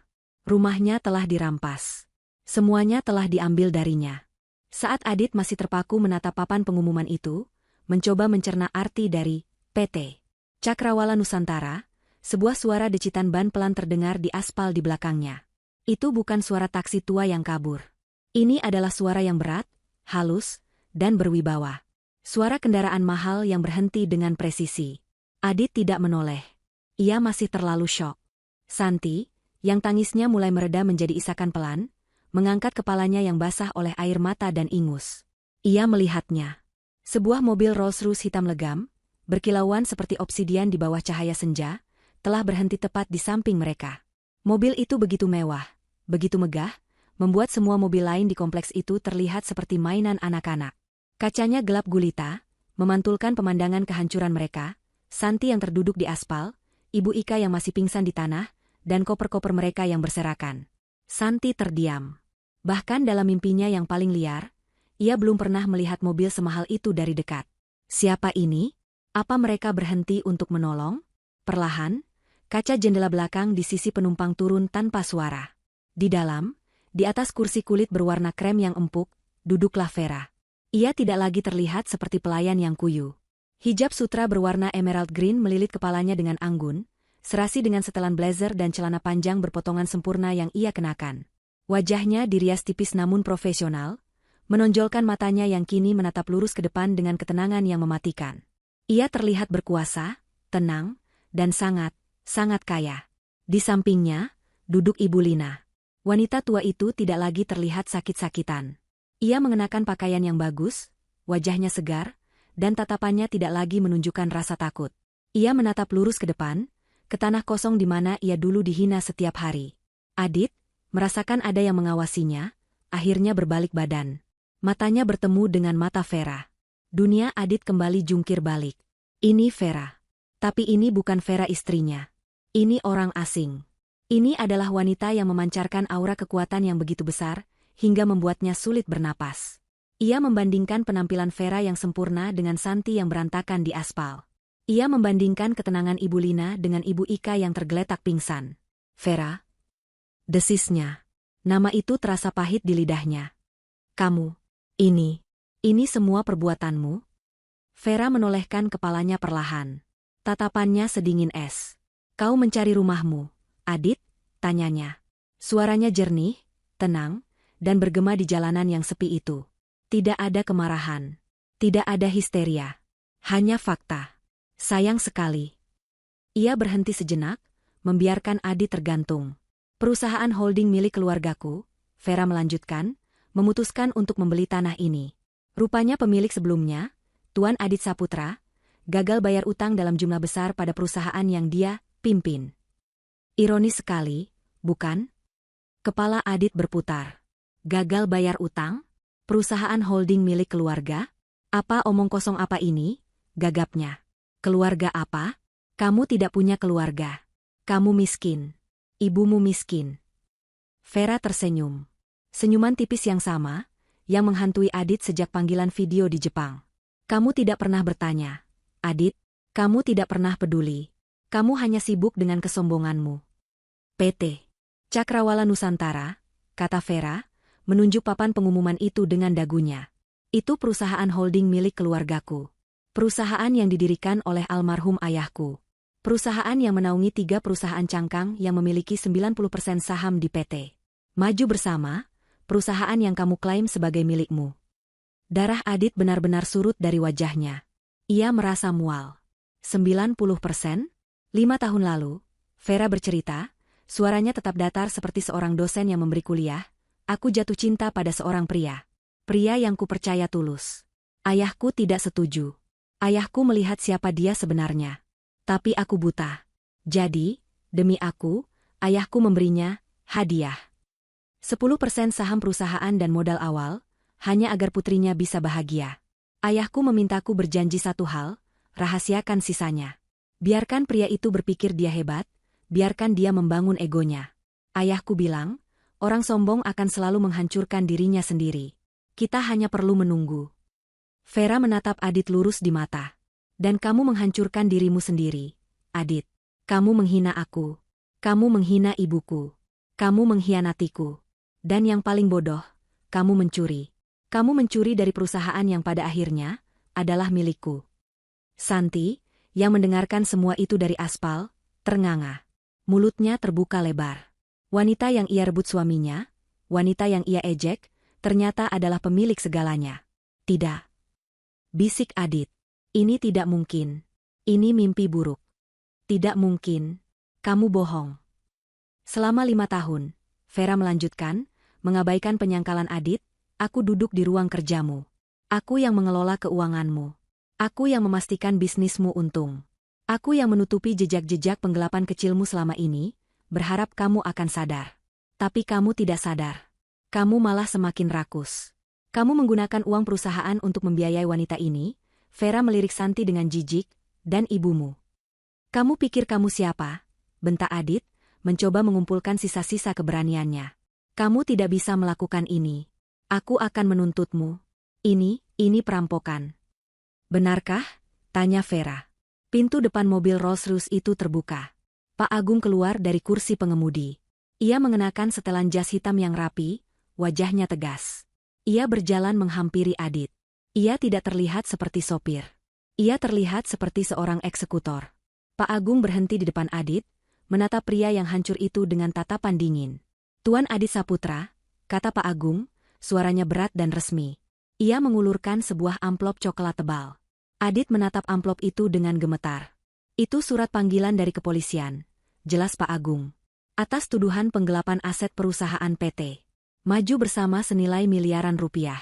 Rumahnya telah dirampas. Semuanya telah diambil darinya. Saat Adit masih terpaku menatap papan pengumuman itu, mencoba mencerna arti dari PT Cakrawala Nusantara, sebuah suara decitan ban pelan terdengar di aspal di belakangnya. Itu bukan suara taksi tua yang kabur. Ini adalah suara yang berat, halus, dan berwibawa. Suara kendaraan mahal yang berhenti dengan presisi. Adit tidak menoleh. Ia masih terlalu syok. Santi, yang tangisnya mulai mereda menjadi isakan pelan, mengangkat kepalanya yang basah oleh air mata dan ingus. Ia melihatnya. Sebuah mobil Rolls-Royce hitam legam, berkilauan seperti obsidian di bawah cahaya senja, telah berhenti tepat di samping mereka. Mobil itu begitu mewah, begitu megah, membuat semua mobil lain di kompleks itu terlihat seperti mainan anak-anak. Kacanya gelap gulita, memantulkan pemandangan kehancuran mereka, Santi yang terduduk di aspal, Ibu Ika yang masih pingsan di tanah, dan koper-koper mereka yang berserakan. Santi terdiam. Bahkan dalam mimpinya yang paling liar, ia belum pernah melihat mobil semahal itu dari dekat. Siapa ini? Apa mereka berhenti untuk menolong? Perlahan, kaca jendela belakang di sisi penumpang turun tanpa suara. Di dalam, di atas kursi kulit berwarna krem yang empuk, duduklah Vera. Ia tidak lagi terlihat seperti pelayan yang kuyu. Hijab sutra berwarna emerald green melilit kepalanya dengan anggun, serasi dengan setelan blazer dan celana panjang berpotongan sempurna yang ia kenakan. Wajahnya dirias tipis namun profesional, menonjolkan matanya yang kini menatap lurus ke depan dengan ketenangan yang mematikan. Ia terlihat berkuasa, tenang, dan sangat kaya. Di sampingnya, duduk Ibu Lina. Wanita tua itu tidak lagi terlihat sakit-sakitan. Ia mengenakan pakaian yang bagus, wajahnya segar, dan tatapannya tidak lagi menunjukkan rasa takut. Ia menatap lurus ke depan, ke tanah kosong di mana ia dulu dihina setiap hari. Adit, merasakan ada yang mengawasinya, akhirnya berbalik badan. Matanya bertemu dengan mata Vera. Dunia Adit kembali jungkir balik. Ini Vera. Tapi ini bukan Vera istrinya. Ini orang asing. Ini adalah wanita yang memancarkan aura kekuatan yang begitu besar, hingga membuatnya sulit bernapas. Ia membandingkan penampilan Vera yang sempurna dengan Santi yang berantakan di aspal. Ia membandingkan ketenangan Ibu Lina dengan Ibu Ika yang tergeletak pingsan. Vera? Desisnya. Nama itu terasa pahit di lidahnya. Kamu. Ini semua perbuatanmu? Vera menolehkan kepalanya perlahan. Tatapannya sedingin es. Kau mencari rumahmu, Adit? Tanyanya. Suaranya jernih, tenang, dan bergema di jalanan yang sepi itu. Tidak ada kemarahan. Tidak ada histeria. Hanya fakta. Sayang sekali. Ia berhenti sejenak, membiarkan Adit tergantung. Perusahaan holding milik keluargaku, Vera melanjutkan, memutuskan untuk membeli tanah ini. Rupanya pemilik sebelumnya, Tuan Adit Saputra, gagal bayar utang dalam jumlah besar pada perusahaan yang dia pimpin. Ironis sekali, bukan? Kepala Adit berputar. Gagal bayar utang? Perusahaan holding milik keluarga? Apa omong kosong apa ini? Gagapnya. Keluarga apa? Kamu tidak punya keluarga. Kamu miskin. Ibumu miskin. Vera tersenyum. Senyuman tipis yang sama, yang menghantui Adit sejak panggilan video di Jepang. Kamu tidak pernah bertanya. Adit, kamu tidak pernah peduli. Kamu hanya sibuk dengan kesombonganmu. PT Cakrawala Nusantara, kata Vera, menunjuk papan pengumuman itu dengan dagunya. Itu perusahaan holding milik keluargaku. Perusahaan yang didirikan oleh almarhum ayahku. Perusahaan yang menaungi 3 perusahaan cangkang yang memiliki 90% saham di PT Maju Bersama, perusahaan yang kamu klaim sebagai milikmu. Darah Adit benar-benar surut dari wajahnya. Ia merasa mual. 90%? 5 tahun lalu, Vera bercerita, suaranya tetap datar seperti seorang dosen yang memberi kuliah, aku jatuh cinta pada seorang pria. Pria yang kupercaya tulus. Ayahku tidak setuju. Ayahku melihat siapa dia sebenarnya. Tapi aku buta. Jadi, demi aku, ayahku memberinya hadiah. 10% saham perusahaan dan modal awal, hanya agar putrinya bisa bahagia. Ayahku memintaku berjanji satu hal, rahasiakan sisanya. Biarkan pria itu berpikir dia hebat, biarkan dia membangun egonya. Ayahku bilang, Orang sombong akan selalu menghancurkan dirinya sendiri. Kita hanya perlu menunggu. Vera menatap Adit lurus di mata. Dan kamu menghancurkan dirimu sendiri, Adit. Kamu menghina aku. Kamu menghina ibuku. Kamu mengkhianatiku. Dan yang paling bodoh, kamu mencuri. Kamu mencuri dari perusahaan yang pada akhirnya adalah milikku. Santi, yang mendengarkan semua itu dari aspal, ternganga. Mulutnya terbuka lebar. Wanita yang ia rebut suaminya, wanita yang ia ejek, ternyata adalah pemilik segalanya. Tidak. Bisik Adit. Ini tidak mungkin. Ini mimpi buruk. Tidak mungkin. Kamu bohong. Selama 5 tahun, Vera melanjutkan, mengabaikan penyangkalan Adit, aku duduk di ruang kerjamu. Aku yang mengelola keuanganmu. Aku yang memastikan bisnismu untung. Aku yang menutupi jejak-jejak penggelapan kecilmu selama ini, berharap kamu akan sadar. Tapi kamu tidak sadar. Kamu malah semakin rakus. Kamu menggunakan uang perusahaan untuk membiayai wanita ini, Vera melirik Santi dengan jijik, dan ibumu. Kamu pikir kamu siapa? Bentak Adit, mencoba mengumpulkan sisa-sisa keberaniannya. Kamu tidak bisa melakukan ini. Aku akan menuntutmu. Ini perampokan. Benarkah? Tanya Vera. Pintu depan mobil Rolls-Royce itu terbuka. Pak Agung keluar dari kursi pengemudi. Ia mengenakan setelan jas hitam yang rapi, wajahnya tegas. Ia berjalan menghampiri Adit. Ia tidak terlihat seperti sopir. Ia terlihat seperti seorang eksekutor. Pak Agung berhenti di depan Adit, menatap pria yang hancur itu dengan tatapan dingin. Tuan Adit Saputra, kata Pak Agung, suaranya berat dan resmi. Ia mengulurkan sebuah amplop coklat tebal. Adit menatap amplop itu dengan gemetar. Itu surat panggilan dari kepolisian, jelas Pak Agung. Atas tuduhan penggelapan aset perusahaan PT Maju Bersama senilai miliaran rupiah.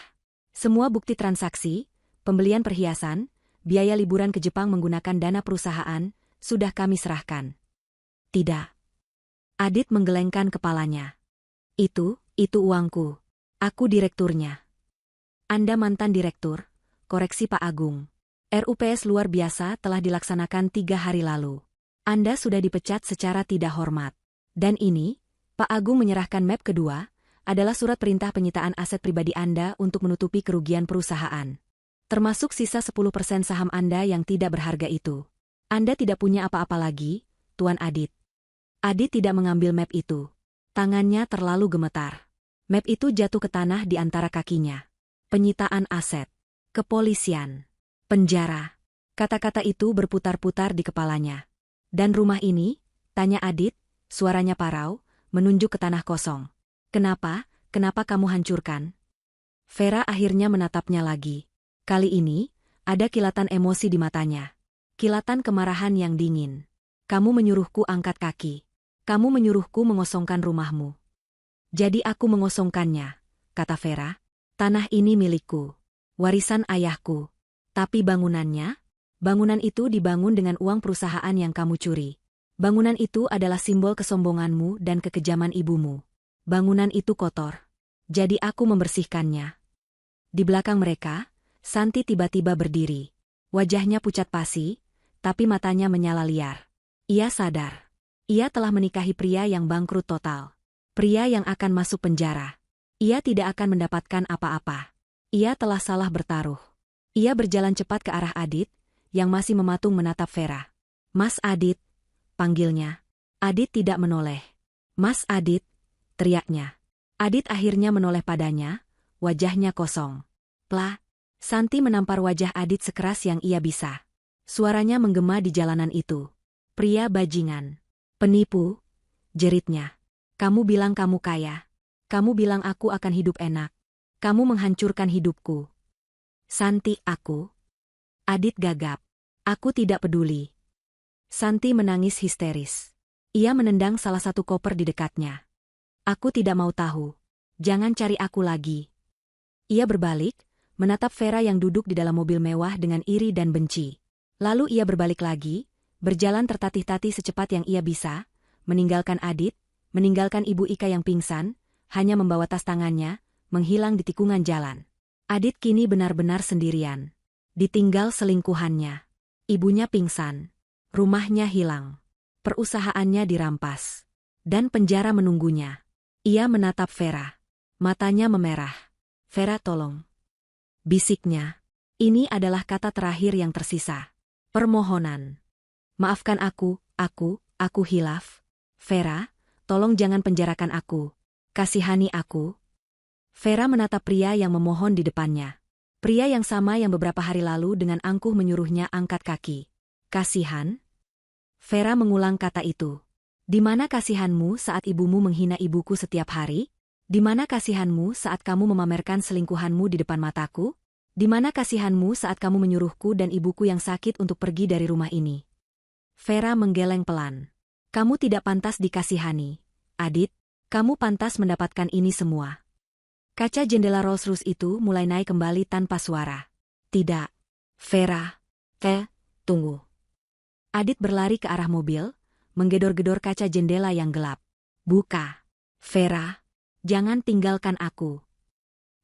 Semua bukti transaksi, pembelian perhiasan, biaya liburan ke Jepang menggunakan dana perusahaan, sudah kami serahkan. Tidak. Adit menggelengkan kepalanya. Itu uangku. Aku direkturnya. Anda mantan direktur, koreksi Pak Agung. RUPS luar biasa telah dilaksanakan 3 hari lalu. Anda sudah dipecat secara tidak hormat. Dan ini, Pak Agung menyerahkan map kedua, adalah surat perintah penyitaan aset pribadi Anda untuk menutupi kerugian perusahaan. Termasuk sisa 10% saham Anda yang tidak berharga itu. Anda tidak punya apa-apa lagi, Tuan Adit. Adit tidak mengambil map itu. Tangannya terlalu gemetar. Map itu jatuh ke tanah di antara kakinya. Penyitaan aset. Kepolisian. Penjara. Kata-kata itu berputar-putar di kepalanya. Dan rumah ini? Tanya Adit, suaranya parau, menunjuk ke tanah kosong. Kenapa kamu hancurkan? Vera akhirnya menatapnya lagi. Kali ini, ada kilatan emosi di matanya. Kilatan kemarahan yang dingin. Kamu menyuruhku angkat kaki. Kamu menyuruhku mengosongkan rumahmu. Jadi aku mengosongkannya, kata Vera. Tanah ini milikku. Warisan ayahku. Tapi bangunannya? Bangunan itu dibangun dengan uang perusahaan yang kamu curi. Bangunan itu adalah simbol kesombonganmu dan kekejaman ibumu. Bangunan itu kotor. Jadi aku membersihkannya. Di belakang mereka, Santi tiba-tiba berdiri. Wajahnya pucat pasi, tapi matanya menyala liar. Ia sadar. Ia telah menikahi pria yang bangkrut total. Pria yang akan masuk penjara. Ia tidak akan mendapatkan apa-apa. Ia telah salah bertaruh. Ia berjalan cepat ke arah Adit, yang masih mematung menatap Vera. Mas Adit, panggilnya. Adit tidak menoleh. Mas Adit, teriaknya. Adit akhirnya menoleh padanya, wajahnya kosong. Plah, Santi menampar wajah Adit sekeras yang ia bisa. Suaranya menggema di jalanan itu. Pria bajingan. Penipu, jeritnya. Kamu bilang kamu kaya. Kamu bilang aku akan hidup enak. Kamu menghancurkan hidupku. Santi, aku. Adit gagap. Aku tidak peduli. Santi menangis histeris. Ia menendang salah satu koper di dekatnya. Aku tidak mau tahu. Jangan cari aku lagi. Ia berbalik, menatap Vera yang duduk di dalam mobil mewah dengan iri dan benci. Lalu ia berbalik lagi, berjalan tertatih-tatih secepat yang ia bisa, meninggalkan Adit, meninggalkan Ibu Ika yang pingsan, hanya membawa tas tangannya, menghilang di tikungan jalan. Adit kini benar-benar sendirian. Ditinggal selingkuhannya. Ibunya pingsan. Rumahnya hilang. Perusahaannya dirampas. Dan penjara menunggunya. Ia menatap Vera. Matanya memerah. Vera, tolong. Bisiknya. Ini adalah kata terakhir yang tersisa. Permohonan. Maafkan aku hilaf. Vera, tolong jangan penjarakan aku. Kasihani aku. Vera menatap pria yang memohon di depannya. Pria yang sama yang beberapa hari lalu dengan angkuh menyuruhnya angkat kaki. Kasihan? Vera mengulang kata itu. Di mana kasihanmu saat ibumu menghina ibuku setiap hari? Di mana kasihanmu saat kamu memamerkan selingkuhanmu di depan mataku? Di mana kasihanmu saat kamu menyuruhku dan ibuku yang sakit untuk pergi dari rumah ini? Vera menggeleng pelan. Kamu tidak pantas dikasihani. Adit, kamu pantas mendapatkan ini semua. Kaca jendela Rolls-Royce itu mulai naik kembali tanpa suara. Tidak. Vera. Tunggu. Adit berlari ke arah mobil, menggedor-gedor kaca jendela yang gelap. Buka. Vera. Jangan tinggalkan aku.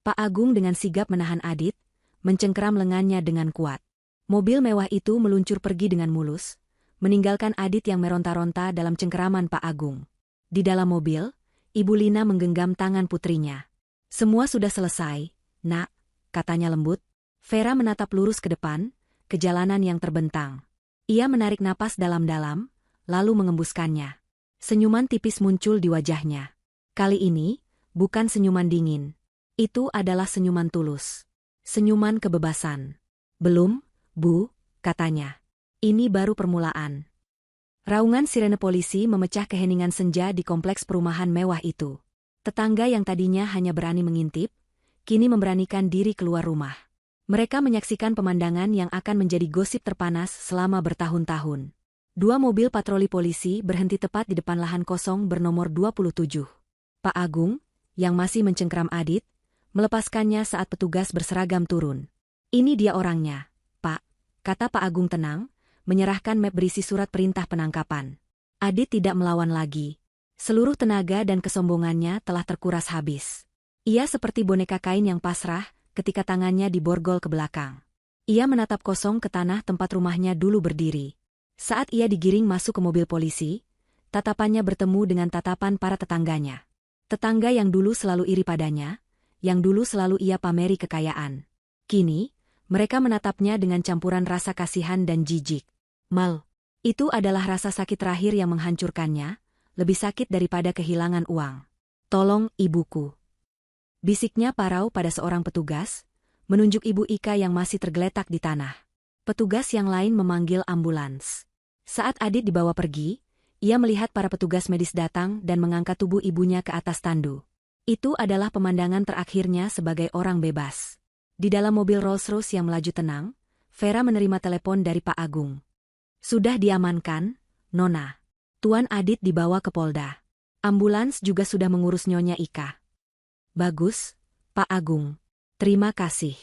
Pak Agung dengan sigap menahan Adit, mencengkeram lengannya dengan kuat. Mobil mewah itu meluncur pergi dengan mulus, meninggalkan Adit yang meronta-ronta dalam cengkeraman Pak Agung. Di dalam mobil, Ibu Lina menggenggam tangan putrinya. Semua sudah selesai, Nak, katanya lembut. Vera menatap lurus ke depan, ke jalanan yang terbentang. Ia menarik napas dalam-dalam, lalu mengembuskannya. Senyuman tipis muncul di wajahnya. Kali ini, bukan senyuman dingin. Itu adalah senyuman tulus. Senyuman kebebasan. Belum, Bu, katanya. Ini baru permulaan. Raungan sirene polisi memecah keheningan senja di kompleks perumahan mewah itu. Tetangga yang tadinya hanya berani mengintip, kini memberanikan diri keluar rumah. Mereka menyaksikan pemandangan yang akan menjadi gosip terpanas selama bertahun-tahun. 2 mobil patroli polisi berhenti tepat di depan lahan kosong bernomor 27. Pak Agung, yang masih mencengkeram Adit, melepaskannya saat petugas berseragam turun. Ini dia orangnya, Pak, kata Pak Agung tenang, menyerahkan map berisi surat perintah penangkapan. Adit tidak melawan lagi. Seluruh tenaga dan kesombongannya telah terkuras habis. Ia seperti boneka kain yang pasrah ketika tangannya diborgol ke belakang. Ia menatap kosong ke tanah tempat rumahnya dulu berdiri. Saat ia digiring masuk ke mobil polisi, tatapannya bertemu dengan tatapan para tetangganya. Tetangga yang dulu selalu iri padanya, yang dulu selalu ia pameri kekayaan. Kini, mereka menatapnya dengan campuran rasa kasihan dan jijik. Mal, itu adalah rasa sakit terakhir yang menghancurkannya, lebih sakit daripada kehilangan uang. Tolong, ibuku. Bisiknya parau pada seorang petugas, menunjuk Ibu Ika yang masih tergeletak di tanah. Petugas yang lain memanggil ambulans. Saat Adit dibawa pergi, ia melihat para petugas medis datang dan mengangkat tubuh ibunya ke atas tandu. Itu adalah pemandangan terakhirnya sebagai orang bebas. Di dalam mobil Rolls-Royce yang melaju tenang, Vera menerima telepon dari Pak Agung. Sudah diamankan, Nona. Tuan Adit dibawa ke Polda. Ambulans juga sudah mengurus Nyonya Ika. Bagus, Pak Agung. Terima kasih.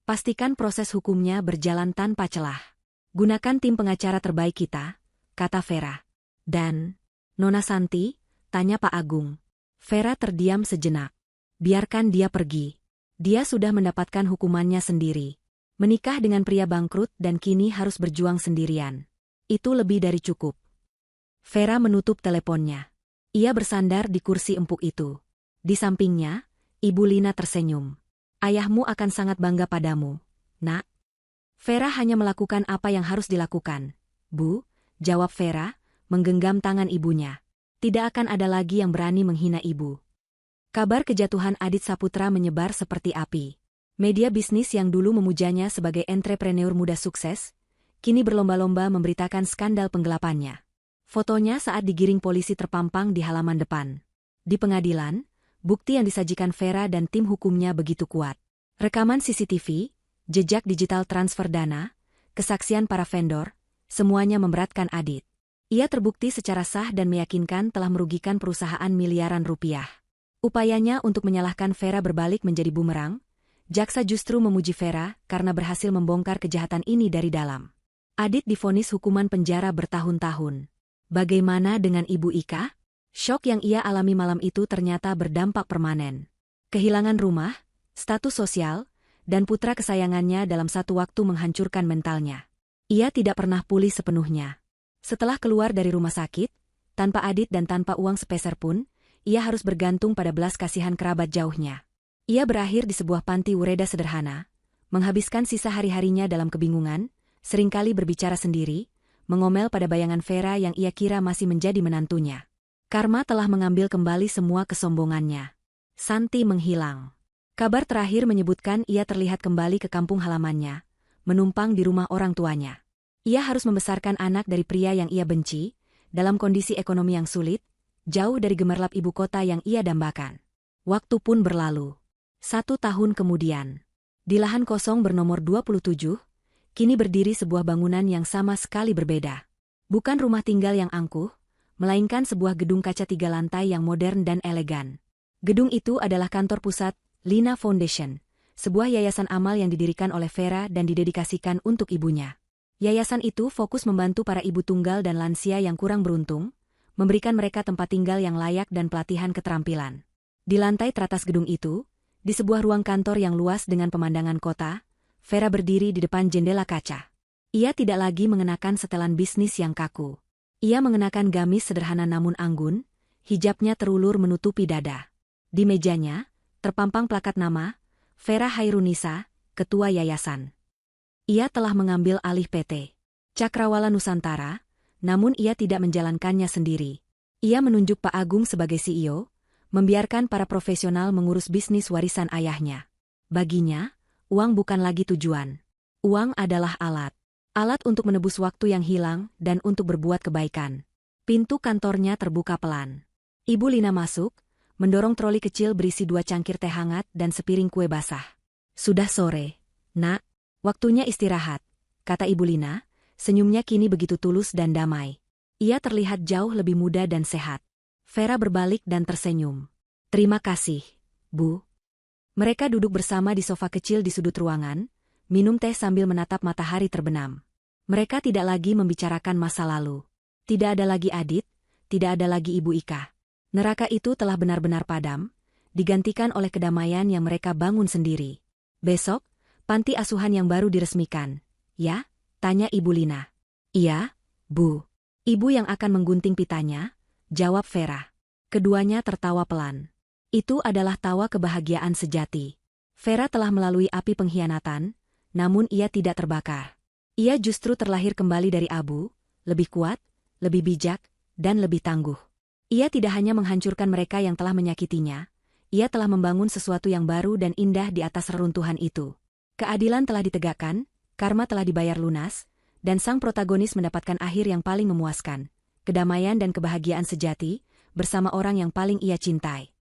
Pastikan proses hukumnya berjalan tanpa celah. Gunakan tim pengacara terbaik kita, kata Vera. Dan, Nona Santi, tanya Pak Agung. Vera terdiam sejenak. Biarkan dia pergi. Dia sudah mendapatkan hukumannya sendiri. Menikah dengan pria bangkrut dan kini harus berjuang sendirian. Itu lebih dari cukup. Vera menutup teleponnya. Ia bersandar di kursi empuk itu. Di sampingnya, Ibu Lina tersenyum. Ayahmu akan sangat bangga padamu, Nak. Vera hanya melakukan apa yang harus dilakukan. Bu, jawab Vera, menggenggam tangan ibunya. Tidak akan ada lagi yang berani menghina ibu. Kabar kejatuhan Adit Saputra menyebar seperti api. Media bisnis yang dulu memujanya sebagai entrepreneur muda sukses, kini berlomba-lomba memberitakan skandal penggelapannya. Fotonya saat digiring polisi terpampang di halaman depan. Di pengadilan, bukti yang disajikan Vera dan tim hukumnya begitu kuat. Rekaman CCTV, jejak digital transfer dana, kesaksian para vendor, semuanya memberatkan Adit. Ia terbukti secara sah dan meyakinkan telah merugikan perusahaan miliaran rupiah. Upayanya untuk menyalahkan Vera berbalik menjadi bumerang. Jaksa justru memuji Vera karena berhasil membongkar kejahatan ini dari dalam. Adit divonis hukuman penjara bertahun-tahun. Bagaimana dengan Ibu Ika? Syok yang ia alami malam itu ternyata berdampak permanen. Kehilangan rumah, status sosial, dan putra kesayangannya dalam satu waktu menghancurkan mentalnya. Ia tidak pernah pulih sepenuhnya. Setelah keluar dari rumah sakit, tanpa Adit dan tanpa uang sepeser pun, ia harus bergantung pada belas kasihan kerabat jauhnya. Ia berakhir di sebuah panti Wureda sederhana, menghabiskan sisa hari-harinya dalam kebingungan, seringkali berbicara sendiri, mengomel pada bayangan Vera yang ia kira masih menjadi menantunya. Karma telah mengambil kembali semua kesombongannya. Santi menghilang. Kabar terakhir menyebutkan ia terlihat kembali ke kampung halamannya, menumpang di rumah orang tuanya. Ia harus membesarkan anak dari pria yang ia benci, dalam kondisi ekonomi yang sulit, jauh dari gemerlap ibu kota yang ia dambakan. Waktu pun berlalu. 1 tahun kemudian, di lahan kosong bernomor 27, kini berdiri sebuah bangunan yang sama sekali berbeda. Bukan rumah tinggal yang angkuh, melainkan sebuah gedung kaca 3 lantai yang modern dan elegan. Gedung itu adalah kantor pusat Lina Foundation, sebuah yayasan amal yang didirikan oleh Vera dan didedikasikan untuk ibunya. Yayasan itu fokus membantu para ibu tunggal dan lansia yang kurang beruntung, memberikan mereka tempat tinggal yang layak dan pelatihan keterampilan. Di lantai teratas gedung itu, di sebuah ruang kantor yang luas dengan pemandangan kota, Vera berdiri di depan jendela kaca. Ia tidak lagi mengenakan setelan bisnis yang kaku. Ia mengenakan gamis sederhana namun anggun, hijabnya terulur menutupi dada. Di mejanya, terpampang plakat nama, Vera Hairunisa, Ketua Yayasan. Ia telah mengambil alih PT Cakrawala Nusantara, namun ia tidak menjalankannya sendiri. Ia menunjuk Pak Agung sebagai CEO, membiarkan para profesional mengurus bisnis warisan ayahnya. Baginya, uang bukan lagi tujuan. Uang adalah alat. Alat untuk menebus waktu yang hilang dan untuk berbuat kebaikan. Pintu kantornya terbuka pelan. Ibu Lina masuk, mendorong troli kecil berisi 2 cangkir teh hangat dan sepiring kue basah. Sudah sore, Nak. Waktunya istirahat, kata Ibu Lina, senyumnya kini begitu tulus dan damai. Ia terlihat jauh lebih muda dan sehat. Vera berbalik dan tersenyum. Terima kasih, Bu. Mereka duduk bersama di sofa kecil di sudut ruangan, minum teh sambil menatap matahari terbenam. Mereka tidak lagi membicarakan masa lalu. Tidak ada lagi Adit, tidak ada lagi Ibu Ika. Neraka itu telah benar-benar padam, digantikan oleh kedamaian yang mereka bangun sendiri. Besok, panti asuhan yang baru diresmikan. Ya? Tanya Ibu Lina. Iya, Bu. Ibu yang akan menggunting pitanya, jawab Vera. Keduanya tertawa pelan. Itu adalah tawa kebahagiaan sejati. Vera telah melalui api pengkhianatan, namun ia tidak terbakar. Ia justru terlahir kembali dari abu, lebih kuat, lebih bijak, dan lebih tangguh. Ia tidak hanya menghancurkan mereka yang telah menyakitinya, ia telah membangun sesuatu yang baru dan indah di atas reruntuhan itu. Keadilan telah ditegakkan, karma telah dibayar lunas, dan sang protagonis mendapatkan akhir yang paling memuaskan, kedamaian dan kebahagiaan sejati, bersama orang yang paling ia cintai.